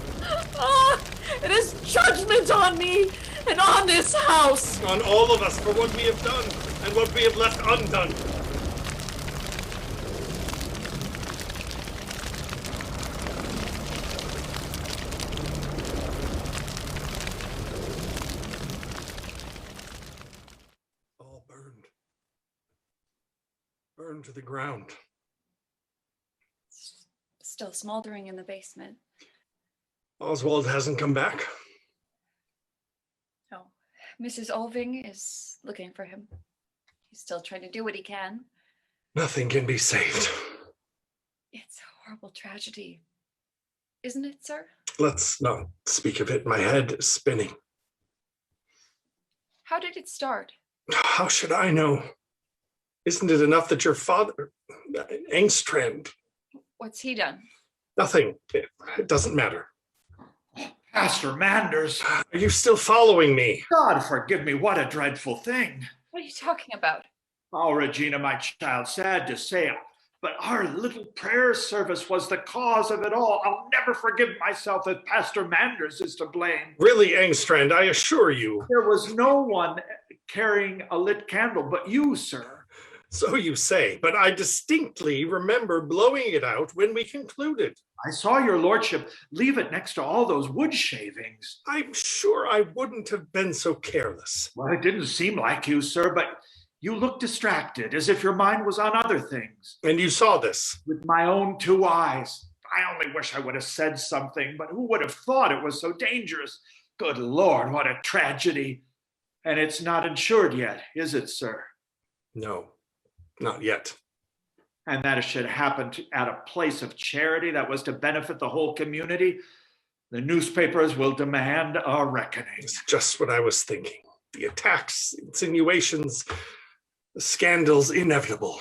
Speaker 4: Oh, it is judgment on me and on this house.
Speaker 3: On all of us for what we have done and what we have left undone. All burned. Burned to the ground.
Speaker 1: Still smoldering in the basement.
Speaker 3: Oswald hasn't come back.
Speaker 1: No, Mrs. Alving is looking for him. He's still trying to do what he can.
Speaker 3: Nothing can be saved.
Speaker 1: It's a horrible tragedy, isn't it, sir?
Speaker 3: Let's not speak of it. My head is spinning.
Speaker 1: How did it start?
Speaker 3: How should I know? Isn't it enough that your father, Engstrand,
Speaker 1: What's he done?
Speaker 3: nothing. It doesn't matter.
Speaker 2: Pastor Manders,
Speaker 3: Are you still following me?
Speaker 2: God forgive me, what a dreadful thing.
Speaker 1: What are you talking about?
Speaker 2: Oh, Regina, my child, sad to say, but our little prayer service was the cause of it all. I'll never forgive myself if Pastor Manders is to blame.
Speaker 3: Really, Engstrand, I assure you.
Speaker 2: There was no one carrying a lit candle but you, sir.
Speaker 3: So you say, but I distinctly remember blowing it out when we concluded.
Speaker 2: I saw your lordship leave it next to all those wood shavings.
Speaker 3: I'm sure I wouldn't have been so careless.
Speaker 2: Well, it didn't seem like you, sir, but you looked distracted, as if your mind was on other things.
Speaker 3: And you saw this.
Speaker 2: With my own two eyes. I only wish I would have said something, but who would have thought it was so dangerous? Good Lord, what a tragedy. And it's not insured yet, is it, sir?
Speaker 3: No, not yet.
Speaker 2: And that it should happen at a place of charity that was to benefit the whole community. The newspapers will demand a reckoning.
Speaker 3: It's just what I was thinking. The attacks, insinuations, the scandals inevitable.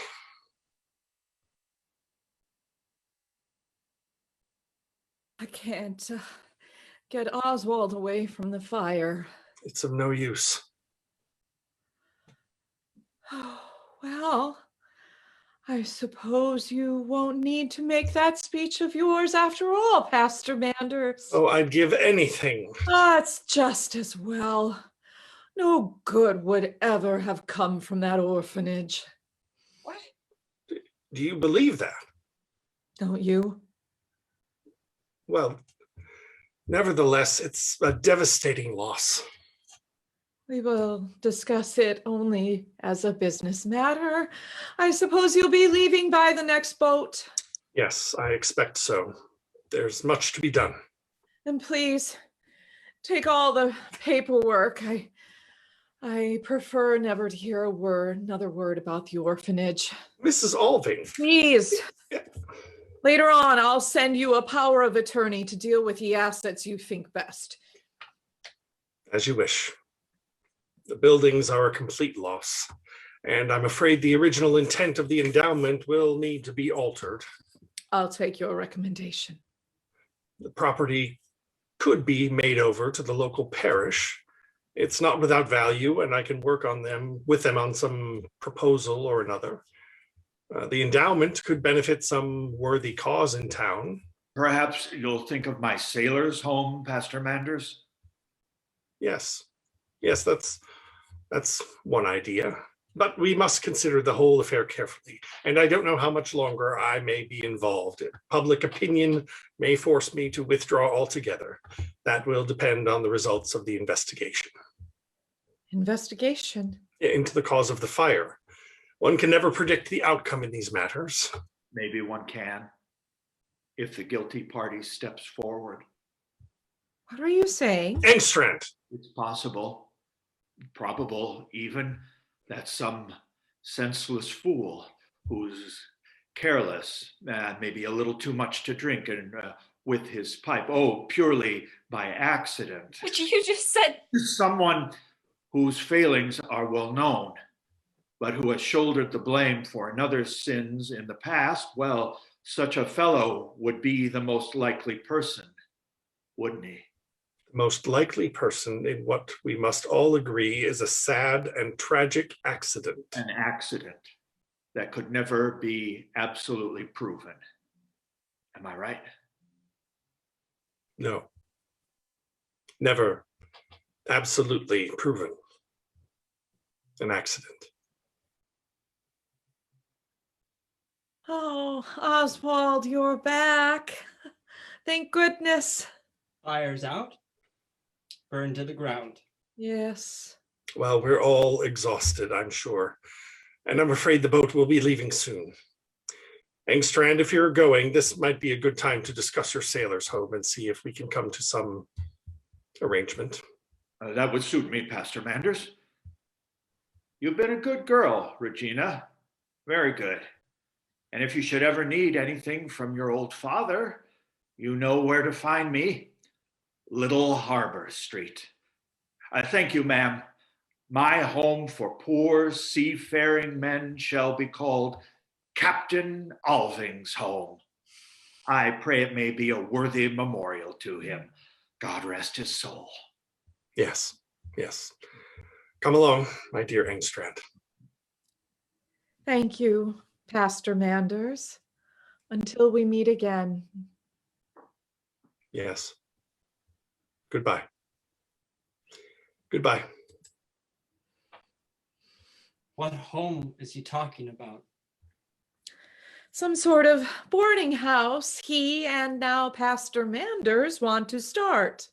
Speaker 4: I can't get Oswald away from the fire.
Speaker 3: It's of no use.
Speaker 4: Well, I suppose you won't need to make that speech of yours after all, Pastor Manders.
Speaker 3: Oh, I'd give anything.
Speaker 4: That's just as well. No good would ever have come from that orphanage.
Speaker 1: What?
Speaker 3: Do you believe that?
Speaker 4: Don't you?
Speaker 3: Well, nevertheless, it's a devastating loss.
Speaker 4: We will discuss it only as a business matter. I suppose you'll be leaving by the next boat.
Speaker 3: Yes, I expect so. There's much to be done.
Speaker 4: And please, take all the paperwork. I prefer never to hear another word about the orphanage.
Speaker 3: Mrs. Alving.
Speaker 4: Please. Later on, I'll send you a power of attorney to deal with the assets you think best.
Speaker 3: As you wish. The buildings are a complete loss, and I'm afraid the original intent of the endowment will need to be altered.
Speaker 4: I'll take your recommendation.
Speaker 3: The property could be made over to the local parish. It's not without value, and I can work with them on some proposal or another. The endowment could benefit some worthy cause in town.
Speaker 2: Perhaps you'll think of my sailor's home, Pastor Manders?
Speaker 3: Yes, that's one idea. But we must consider the whole affair carefully, and I don't know how much longer I may be involved. Public opinion may force me to withdraw altogether. That will depend on the results of the investigation.
Speaker 4: Investigation?
Speaker 3: Into the cause of the fire. One can never predict the outcome in these matters.
Speaker 2: Maybe one can. if the guilty party steps forward.
Speaker 4: What are you saying?
Speaker 3: Engstrand!
Speaker 2: It's possible, probable even, that some senseless fool who's careless, maybe a little too much to drink, and with his pipe, purely by accident.
Speaker 1: But you just said...
Speaker 2: Someone whose failings are well known, but who has shouldered the blame for another's sins in the past, well, such a fellow would be the most likely person, wouldn't he?
Speaker 3: The most likely person in what we must all agree is a sad and tragic accident.
Speaker 2: An accident that could never be absolutely proven. Am I right?
Speaker 3: No. Never absolutely proven. An accident.
Speaker 4: Oh, Oswald, you're back. Thank goodness.
Speaker 5: Fire's out. Burned to the ground.
Speaker 4: Yes.
Speaker 3: Well, we're all exhausted, I'm sure. And I'm afraid the boat will be leaving soon. Engstrand, if you're going, this might be a good time to discuss your sailor's home and see if we can come to some arrangement.
Speaker 2: That would suit me, Pastor Manders. You've been a good girl, Regina. Very good. And if you should ever need anything from your old father, you know where to find me. Little Harbor Street. Thank you, ma'am. My home for poor seafaring men shall be called Captain Alving's home. I pray it may be a worthy memorial to him. God rest his soul.
Speaker 3: Yes, yes. Come along, my dear Engstrand.
Speaker 4: Thank you, Pastor Manders. Until we meet again.
Speaker 3: Yes. Goodbye. Goodbye.
Speaker 5: What home is he talking about?
Speaker 4: Some sort of boarding house he and now Pastor Manders want to start.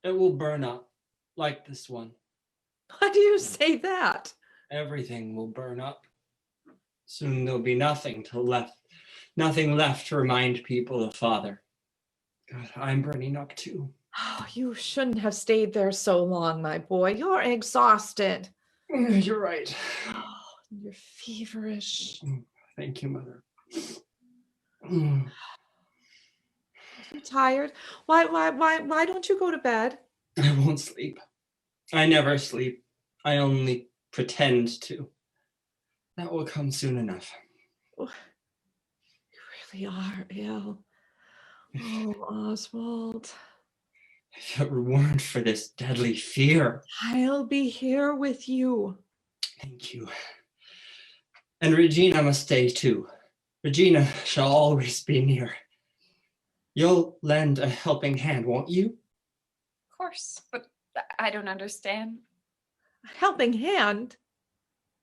Speaker 5: It will burn up, like this one.
Speaker 4: Why do you say that?
Speaker 5: Everything will burn up. Soon there'll be nothing left to remind people of Father. God, I'm burning up too.
Speaker 4: Oh, you shouldn't have stayed there so long, my boy. You're exhausted.
Speaker 5: You're right.
Speaker 4: Oh, you're feverish.
Speaker 5: Thank you, Mother.
Speaker 4: You're tired. Why don't you go to bed?
Speaker 5: I won't sleep. I never sleep. I only pretend to. That will come soon enough.
Speaker 4: Oh, you really are ill. Oh, Oswald.
Speaker 5: If it weren't for this deadly fear.
Speaker 4: I'll be here with you.
Speaker 5: Thank you. And Regina must stay too. Regina shall always be near. You'll lend a helping hand, won't you?
Speaker 1: Of course, but I don't understand.
Speaker 4: A helping hand?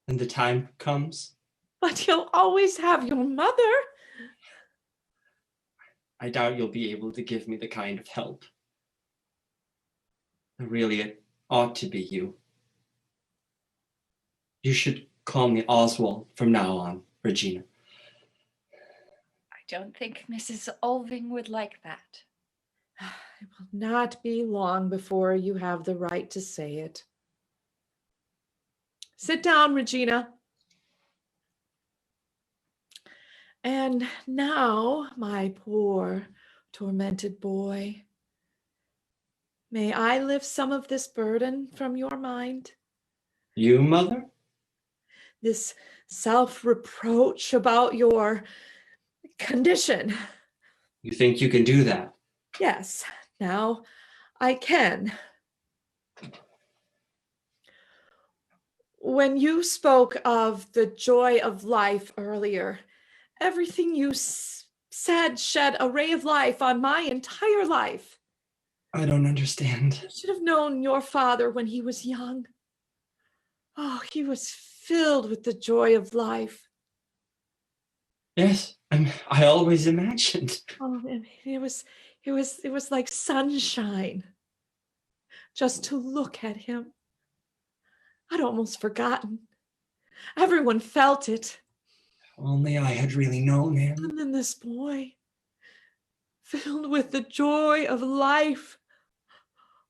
Speaker 5: When the time comes.
Speaker 4: But you'll always have your mother.
Speaker 5: I doubt you'll be able to give me the kind of help. Really, it ought to be you. You should call me Oswald from now on, Regina.
Speaker 1: I don't think Mrs. Alving would like that.
Speaker 4: It will not be long before you have the right to say it. Sit down, Regina. And now, my poor, tormented boy, may I lift some of this burden from your mind?
Speaker 5: You, Mother?
Speaker 4: This self-reproach about your condition.
Speaker 5: You think you can do that?
Speaker 4: Yes, now I can. When you spoke of the joy of life earlier, everything you said shed a ray of life on my entire life.
Speaker 5: I don't understand.
Speaker 4: You should have known your father when he was young. Oh, he was filled with the joy of life.
Speaker 5: Yes, I always imagined.
Speaker 4: Oh, and it was like sunshine. Just to look at him. I'd almost forgotten. Everyone felt it.
Speaker 5: Only I had really known him.
Speaker 4: And then this boy, filled with the joy of life,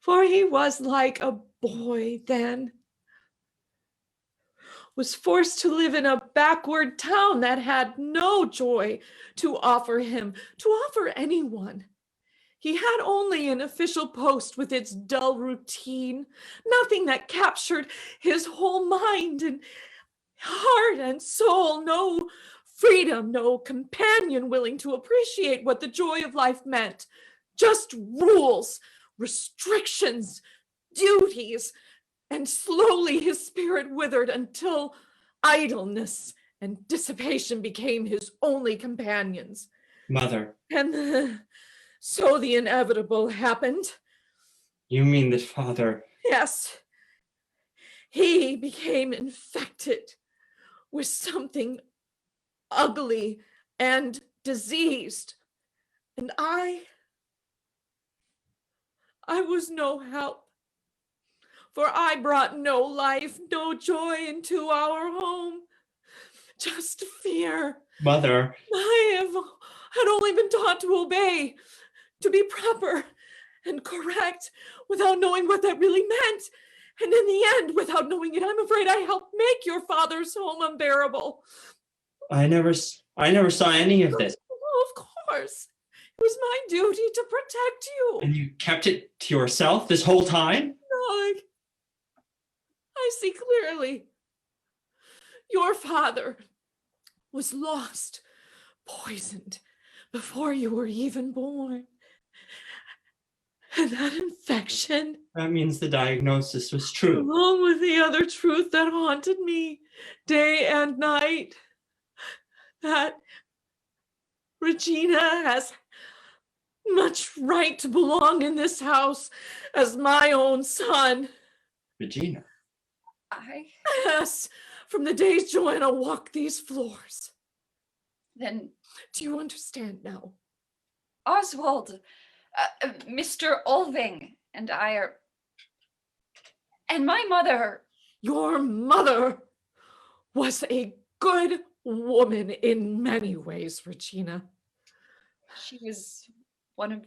Speaker 4: for he was like a boy then, was forced to live in a backward town that had no joy to offer him, to offer anyone. He had only an official post with its dull routine, nothing that captured his whole mind and heart and soul, no freedom, no companion willing to appreciate what the joy of life meant. Just rules, restrictions, duties, and slowly his spirit withered until idleness and dissipation became his only companions.
Speaker 5: Mother.
Speaker 4: And so the inevitable happened.
Speaker 5: You mean that father?
Speaker 4: Yes. He became infected with something ugly and diseased. And I was no help. For I brought no life, no joy into our home. Just fear.
Speaker 5: Mother.
Speaker 4: I had only been taught to obey, to be proper and correct without knowing what that really meant. And in the end, without knowing it, I'm afraid I helped make your father's home unbearable.
Speaker 5: I never saw any of this.
Speaker 4: Oh, of course. It was my duty to protect you.
Speaker 5: And you kept it to yourself this whole time?
Speaker 4: No, I see clearly. Your father was lost, poisoned, before you were even born. And that infection,
Speaker 5: That means the diagnosis was true.
Speaker 4: along with the other truth that haunted me day and night, that Regina has much right to belong in this house as my own son.
Speaker 5: Regina.
Speaker 4: Yes, from the days Joanna walked these floors.
Speaker 1: Then
Speaker 4: Do you understand now?
Speaker 1: Oswald, Mr. Alving, and I are... And my mother...
Speaker 4: Your mother was a good woman in many ways, Regina.
Speaker 1: She was one of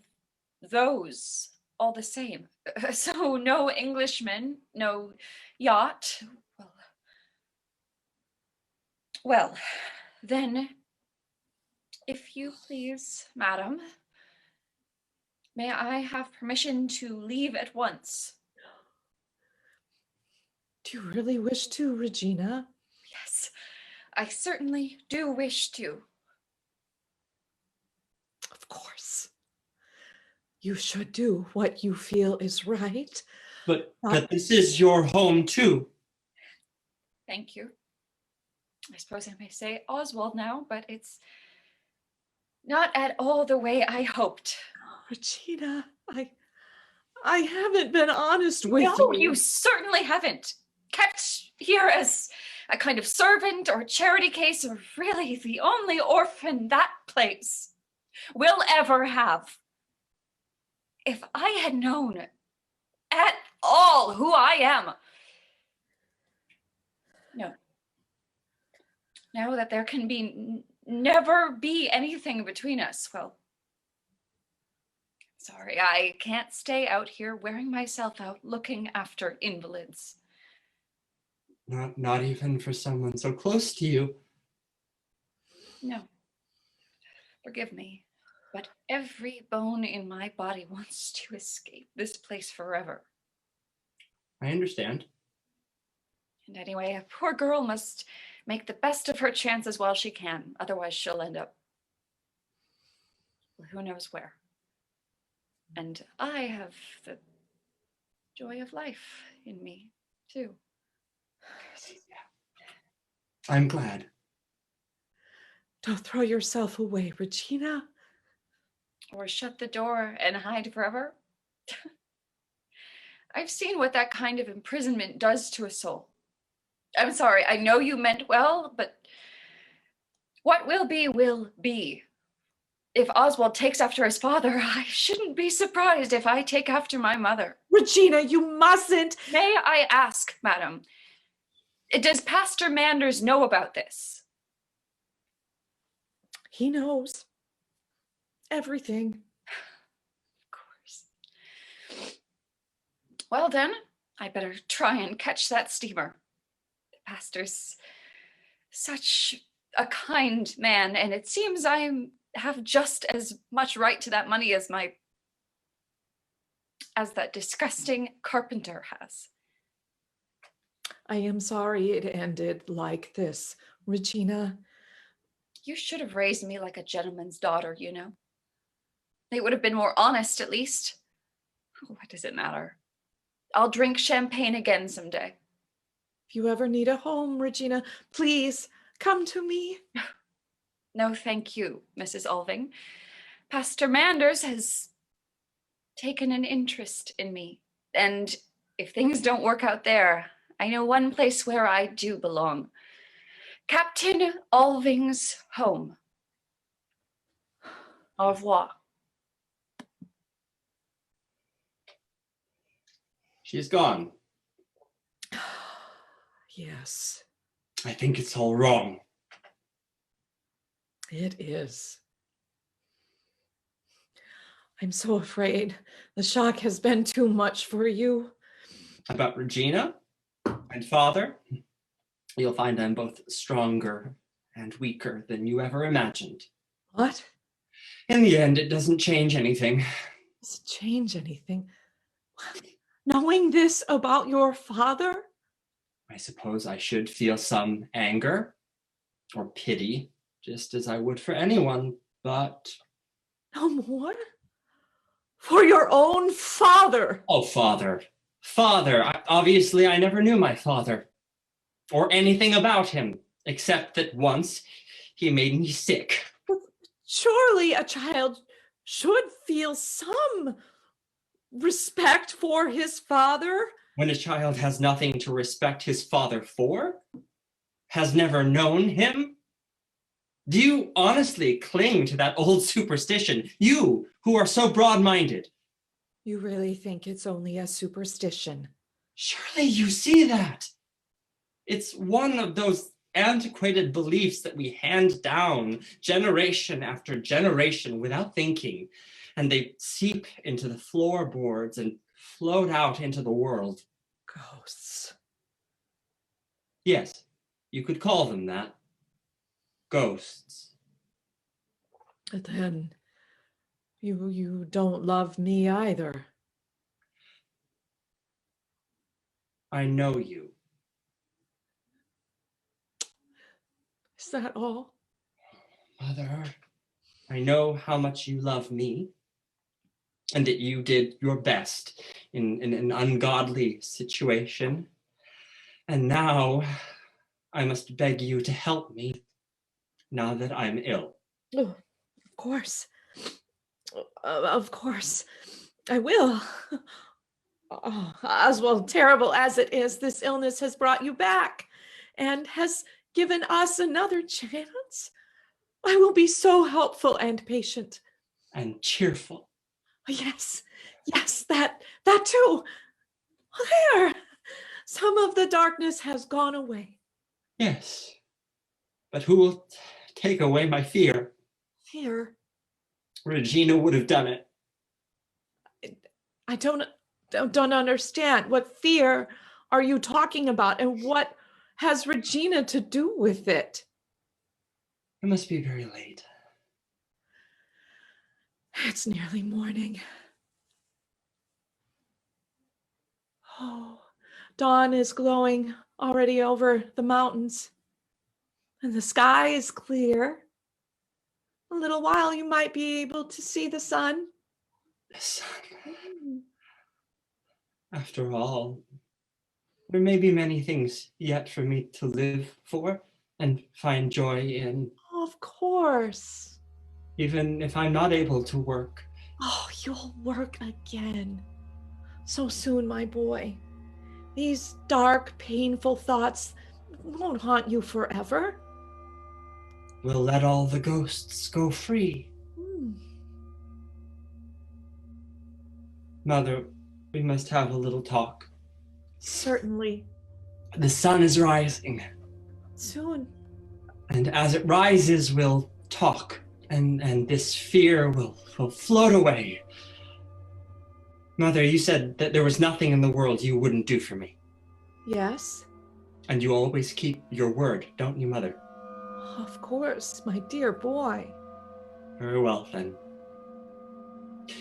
Speaker 1: those, all the same. So no Englishman, no yacht. Well, then, if you please, madam, may I have permission to leave at once?
Speaker 4: Do you really wish to, Regina?
Speaker 1: Yes, I certainly do wish to.
Speaker 4: Of course. You should do what you feel is right.
Speaker 5: But this is your home too.
Speaker 1: Thank you. I suppose I may say Oswald now, but it's not at all the way I hoped.
Speaker 4: Regina, I haven't been honest with you.
Speaker 1: No, you certainly haven't. Kept here as a kind of servant or charity case, or really the only orphan that place will ever have. If I had known at all who I am. No. Now that there can be never be anything between us, well, sorry, I can't stay out here wearing myself out looking after invalids.
Speaker 5: Not even for someone so close to you.
Speaker 1: No. Forgive me, but every bone in my body wants to escape this place forever.
Speaker 5: I understand.
Speaker 1: And anyway, a poor girl must make the best of her chances while she can. Otherwise, she'll end up, well, who knows where. And I have the joy of life in me, too.
Speaker 5: I'm glad.
Speaker 4: Don't throw yourself away, Regina.
Speaker 1: Or shut the door and hide forever. I've seen what that kind of imprisonment does to a soul. I'm sorry, I know you meant well, but what will be, will be. If Oswald takes after his father, I shouldn't be surprised if I take after my mother.
Speaker 4: Regina, you mustn't.
Speaker 1: May I ask, madam, does Pastor Manders know about this?
Speaker 4: He knows everything.
Speaker 1: Well then, I better try and catch that steamer. The pastor's such a kind man, and it seems I have just as much right to that money as that disgusting carpenter has.
Speaker 4: I am sorry it ended like this, Regina.
Speaker 1: You should have raised me like a gentleman's daughter, you know. It would have been more honest, at least. What does it matter? I'll drink champagne again someday.
Speaker 4: If you ever need a home, Regina, please come to me.
Speaker 1: No, thank you, Mrs. Alving. Pastor Manders has taken an interest in me. And if things don't work out there, I know one place where I do belong. Captain Alving's home. Au revoir.
Speaker 5: She's gone.
Speaker 4: Yes,
Speaker 5: I think it's all wrong.
Speaker 4: it is. I'm so afraid the shock has been too much for you.
Speaker 5: About Regina and father, you'll find I'm both stronger and weaker than you ever imagined.
Speaker 4: What?
Speaker 5: In the end, it doesn't change anything.
Speaker 4: Does it change anything? Knowing this about your father?
Speaker 5: I suppose I should feel some anger or pity, just as I would for anyone, but...
Speaker 4: No more? For your own father?
Speaker 5: Oh, father. Father. Obviously, I never knew my father or anything about him, except that once he made me sick.
Speaker 4: Surely a child should feel some respect for his father.
Speaker 5: When a child has nothing to respect his father for, has never known him, do you honestly cling to that old superstition, you who are so broad-minded?
Speaker 4: You really think it's only a superstition?
Speaker 5: Surely you see that. It's one of those antiquated beliefs that we hand down generation after generation without thinking, and they seep into the floorboards and float out into the world.
Speaker 4: Ghosts.
Speaker 5: Yes, you could call them that. Ghosts.
Speaker 4: But then you don't love me either.
Speaker 5: I know you.
Speaker 4: Is that all?
Speaker 5: Mother, I know how much you love me, and that you did your best in an ungodly situation. And now I must beg you to help me now that I'm ill.
Speaker 4: Oh, of course. Of course. I will. Oh, Oswald, terrible as it is, this illness has brought you back and has given us another chance. I will be so helpful and patient.
Speaker 5: And cheerful.
Speaker 4: Yes, that too. There, some of the darkness has gone away.
Speaker 5: Yes, but who will take away my fear?
Speaker 4: Fear?
Speaker 5: Regina would have done it.
Speaker 4: I don't understand. What fear are you talking about, and what has Regina to do with it?
Speaker 5: It must be very late.
Speaker 4: It's nearly morning. Oh, dawn is glowing already over the mountains, and the sky is clear. A little while you might be able to see the sun.
Speaker 5: The sun. After all, there may be many things yet for me to live for and find joy in.
Speaker 4: Of course.
Speaker 5: Even if I'm not able to work.
Speaker 4: Oh, you'll work again. So soon, my boy. These dark, painful thoughts won't haunt you forever.
Speaker 5: We'll let all the ghosts go free. Mother, we must have a little talk.
Speaker 4: Certainly.
Speaker 5: The sun is rising.
Speaker 4: Soon.
Speaker 5: And as it rises, we'll talk. And this fear will float away. Mother, you said that there was nothing in the world you wouldn't do for me.
Speaker 4: Yes?
Speaker 5: And you always keep your word, don't you, Mother?
Speaker 4: Of course, my dear boy.
Speaker 5: Very well, then.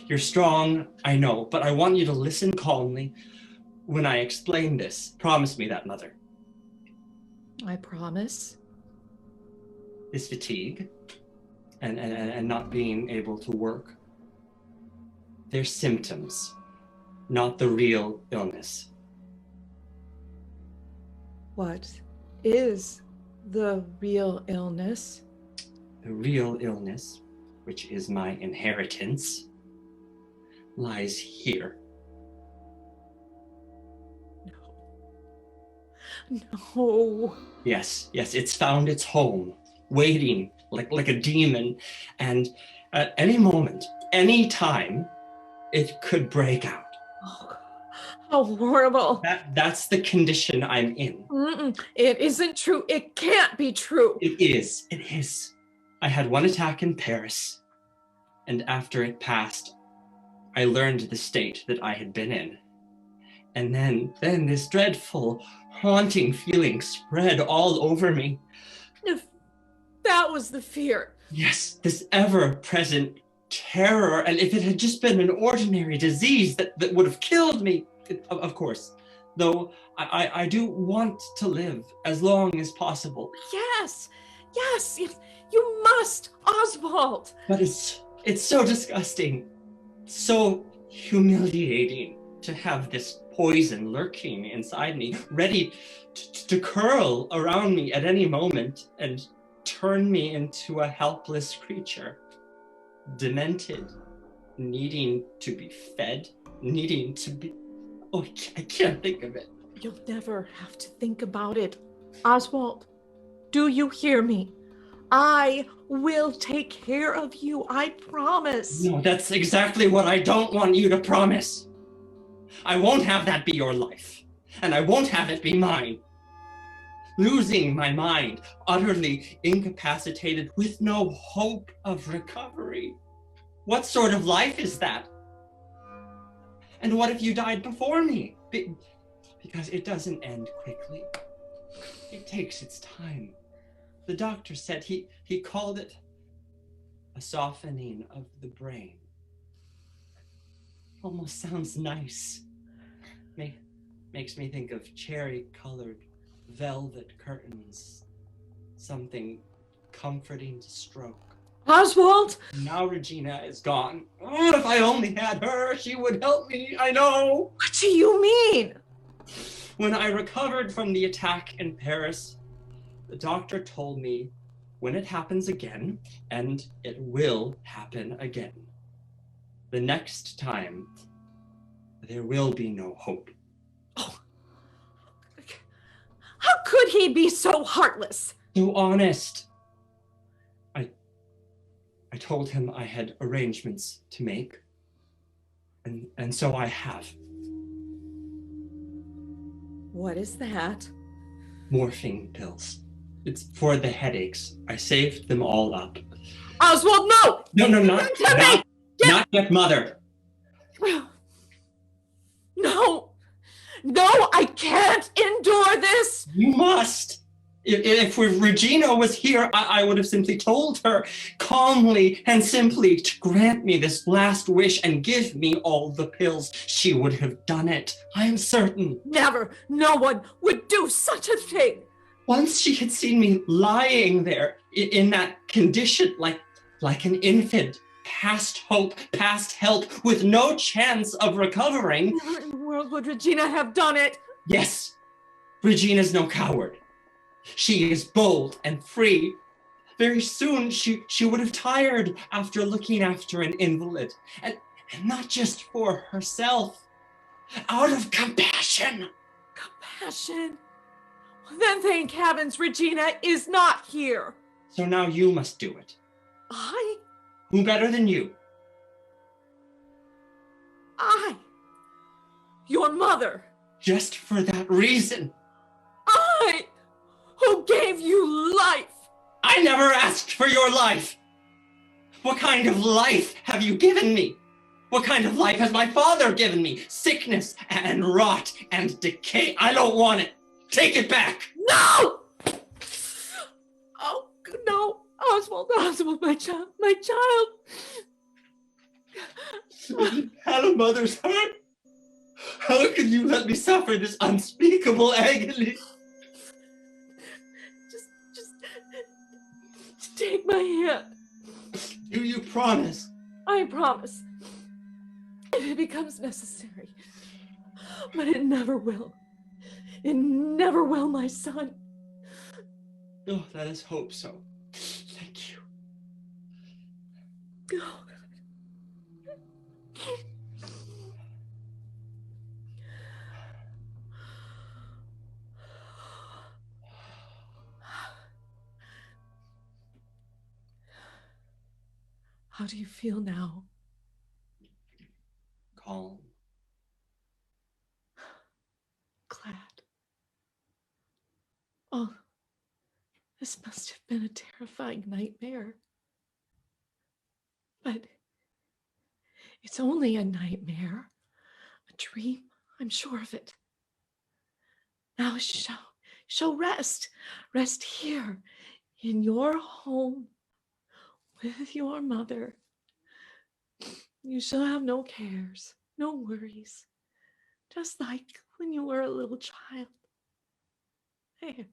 Speaker 5: You're strong, I know, but I want you to listen calmly when I explain this. Promise me that, Mother.
Speaker 4: I promise.
Speaker 5: This fatigue and not being able to work, they're symptoms, not the real illness.
Speaker 4: What is the real illness?
Speaker 5: The real illness, which is my inheritance, lies here.
Speaker 4: No.
Speaker 5: Yes, it's found its home, waiting like a demon, and at any moment, any time, it could break out.
Speaker 4: Oh, how horrible.
Speaker 5: That's the condition I'm in.
Speaker 4: It isn't true. It can't be true.
Speaker 5: It is. I had one attack in Paris, and after it passed, I learned the state that I had been in. And then this dreadful, haunting feeling spread all over me.
Speaker 4: If that was the fear.
Speaker 5: Yes, this ever-present terror, and if it had just been an ordinary disease that would have killed me, of course, though I do want to live as long as possible.
Speaker 4: Yes, you must, Oswald.
Speaker 5: But it's so disgusting, so humiliating to have this poison lurking inside me, ready to curl around me at any moment and turn me into a helpless creature, demented, needing to be fed, needing to be... Oh, I can't think of it.
Speaker 4: You'll never have to think about it. Oswald, do you hear me? I will take care of you, I promise.
Speaker 5: No, that's exactly what I don't want you to promise. I won't have that be your life, and I won't have it be mine. Losing my mind, utterly incapacitated, with no hope of recovery. What sort of life is that? And what if you died before me? Because it doesn't end quickly. It takes its time. The doctor said he called it a softening of the brain. Almost sounds nice. Makes me think of cherry-colored velvet curtains. Something comforting to stroke.
Speaker 4: Oswald!
Speaker 5: Now Regina is gone. Oh, if I only had her, she would help me, I know.
Speaker 4: What do you mean?
Speaker 5: When I recovered from the attack in Paris, the doctor told me when it happens again, and it will happen again, the next time, there will be no hope.
Speaker 4: Oh. How could he be so heartless?
Speaker 5: So honest. I told him I had arrangements to make, and so I have.
Speaker 4: What is that?
Speaker 5: Morphine pills. It's for the headaches. I saved them all up.
Speaker 4: Oswald, no!
Speaker 5: No, not yet, Mother.
Speaker 4: No, I can't endure this.
Speaker 5: You must. If Regina was here, I would have simply told her calmly and simply to grant me this last wish and give me all the pills. She would have done it, I am certain.
Speaker 4: Never. No one would do such a thing.
Speaker 5: Once she had seen me lying there in that condition, like an infant, past hope, past help, with no chance of recovering.
Speaker 4: Never in the world would Regina have done it.
Speaker 5: Yes, Regina's no coward. She is bold and free. Very soon she would have tired after looking after an invalid. And not just for herself, out of compassion.
Speaker 4: Compassion? Then thank heavens Regina is not here.
Speaker 5: So now you must do it.
Speaker 4: I?
Speaker 5: Who better than you?
Speaker 4: Your mother.
Speaker 5: Just for that reason.
Speaker 4: I, who gave you life.
Speaker 5: I never asked for your life. What kind of life have you given me? What kind of life has my father given me? Sickness and rot and decay. I don't want it. Take it back.
Speaker 4: No! Oh, no. Oswald, my child.
Speaker 5: Had a mother's heart. How can you let me suffer this unspeakable agony?
Speaker 4: Just take my hand.
Speaker 5: Do you promise?
Speaker 4: I promise. If it becomes necessary. But it never will. It never will, my son.
Speaker 5: Oh, let us hope so. Thank you.
Speaker 4: Oh. How do you feel now?
Speaker 5: Calm.
Speaker 4: Glad. Oh, this must have been a terrifying nightmare. But it's only a nightmare, a dream, I'm sure of it. Now shall rest here in your home with your mother. You shall have no cares, no worries, just like when you were a little child. There.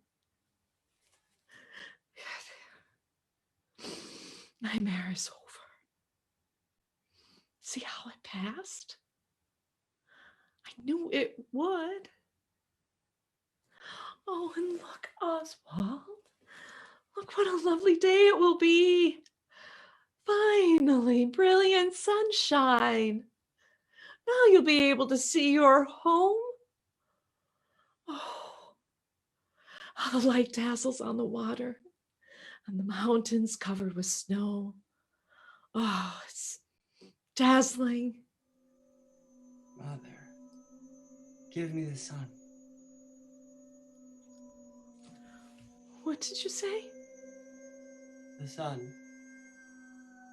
Speaker 4: Nightmare is over. See how it passed? I knew it would. Oh, and look, Oswald. Look what a lovely day it will be. Finally, brilliant sunshine. Now you'll be able to see your home. Oh, how the light dazzles on the water and the mountains covered with snow. Oh, it's dazzling.
Speaker 5: Mother, give me the sun.
Speaker 4: What did you say?
Speaker 5: The sun.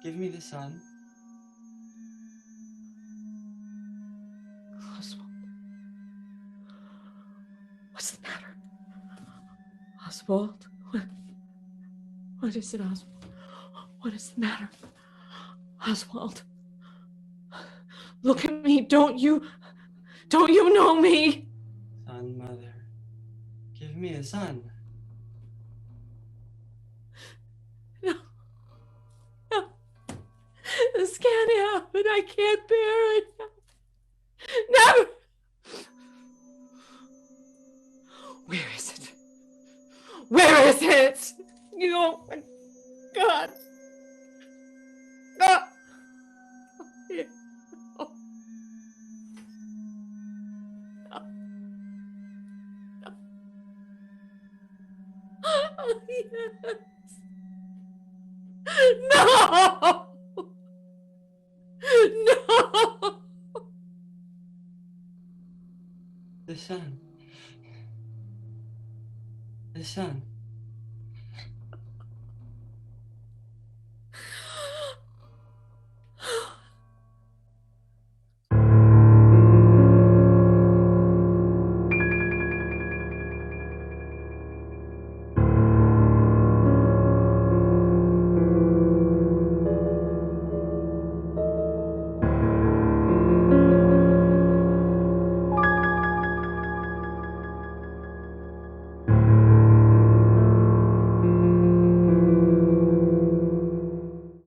Speaker 5: Give me the sun.
Speaker 4: Oswald. What's the matter? Oswald? What is it, Oswald? What is the matter? Oswald. Look at me. Don't you know me?
Speaker 5: Sun, mother. Give me the sun.
Speaker 4: No. This can't happen. I can't bear it. Never. Where is it? Where is it? Oh my God. Ah. Here. Oh. No. No. Oh, yes. No! No!
Speaker 5: The sun. The sun.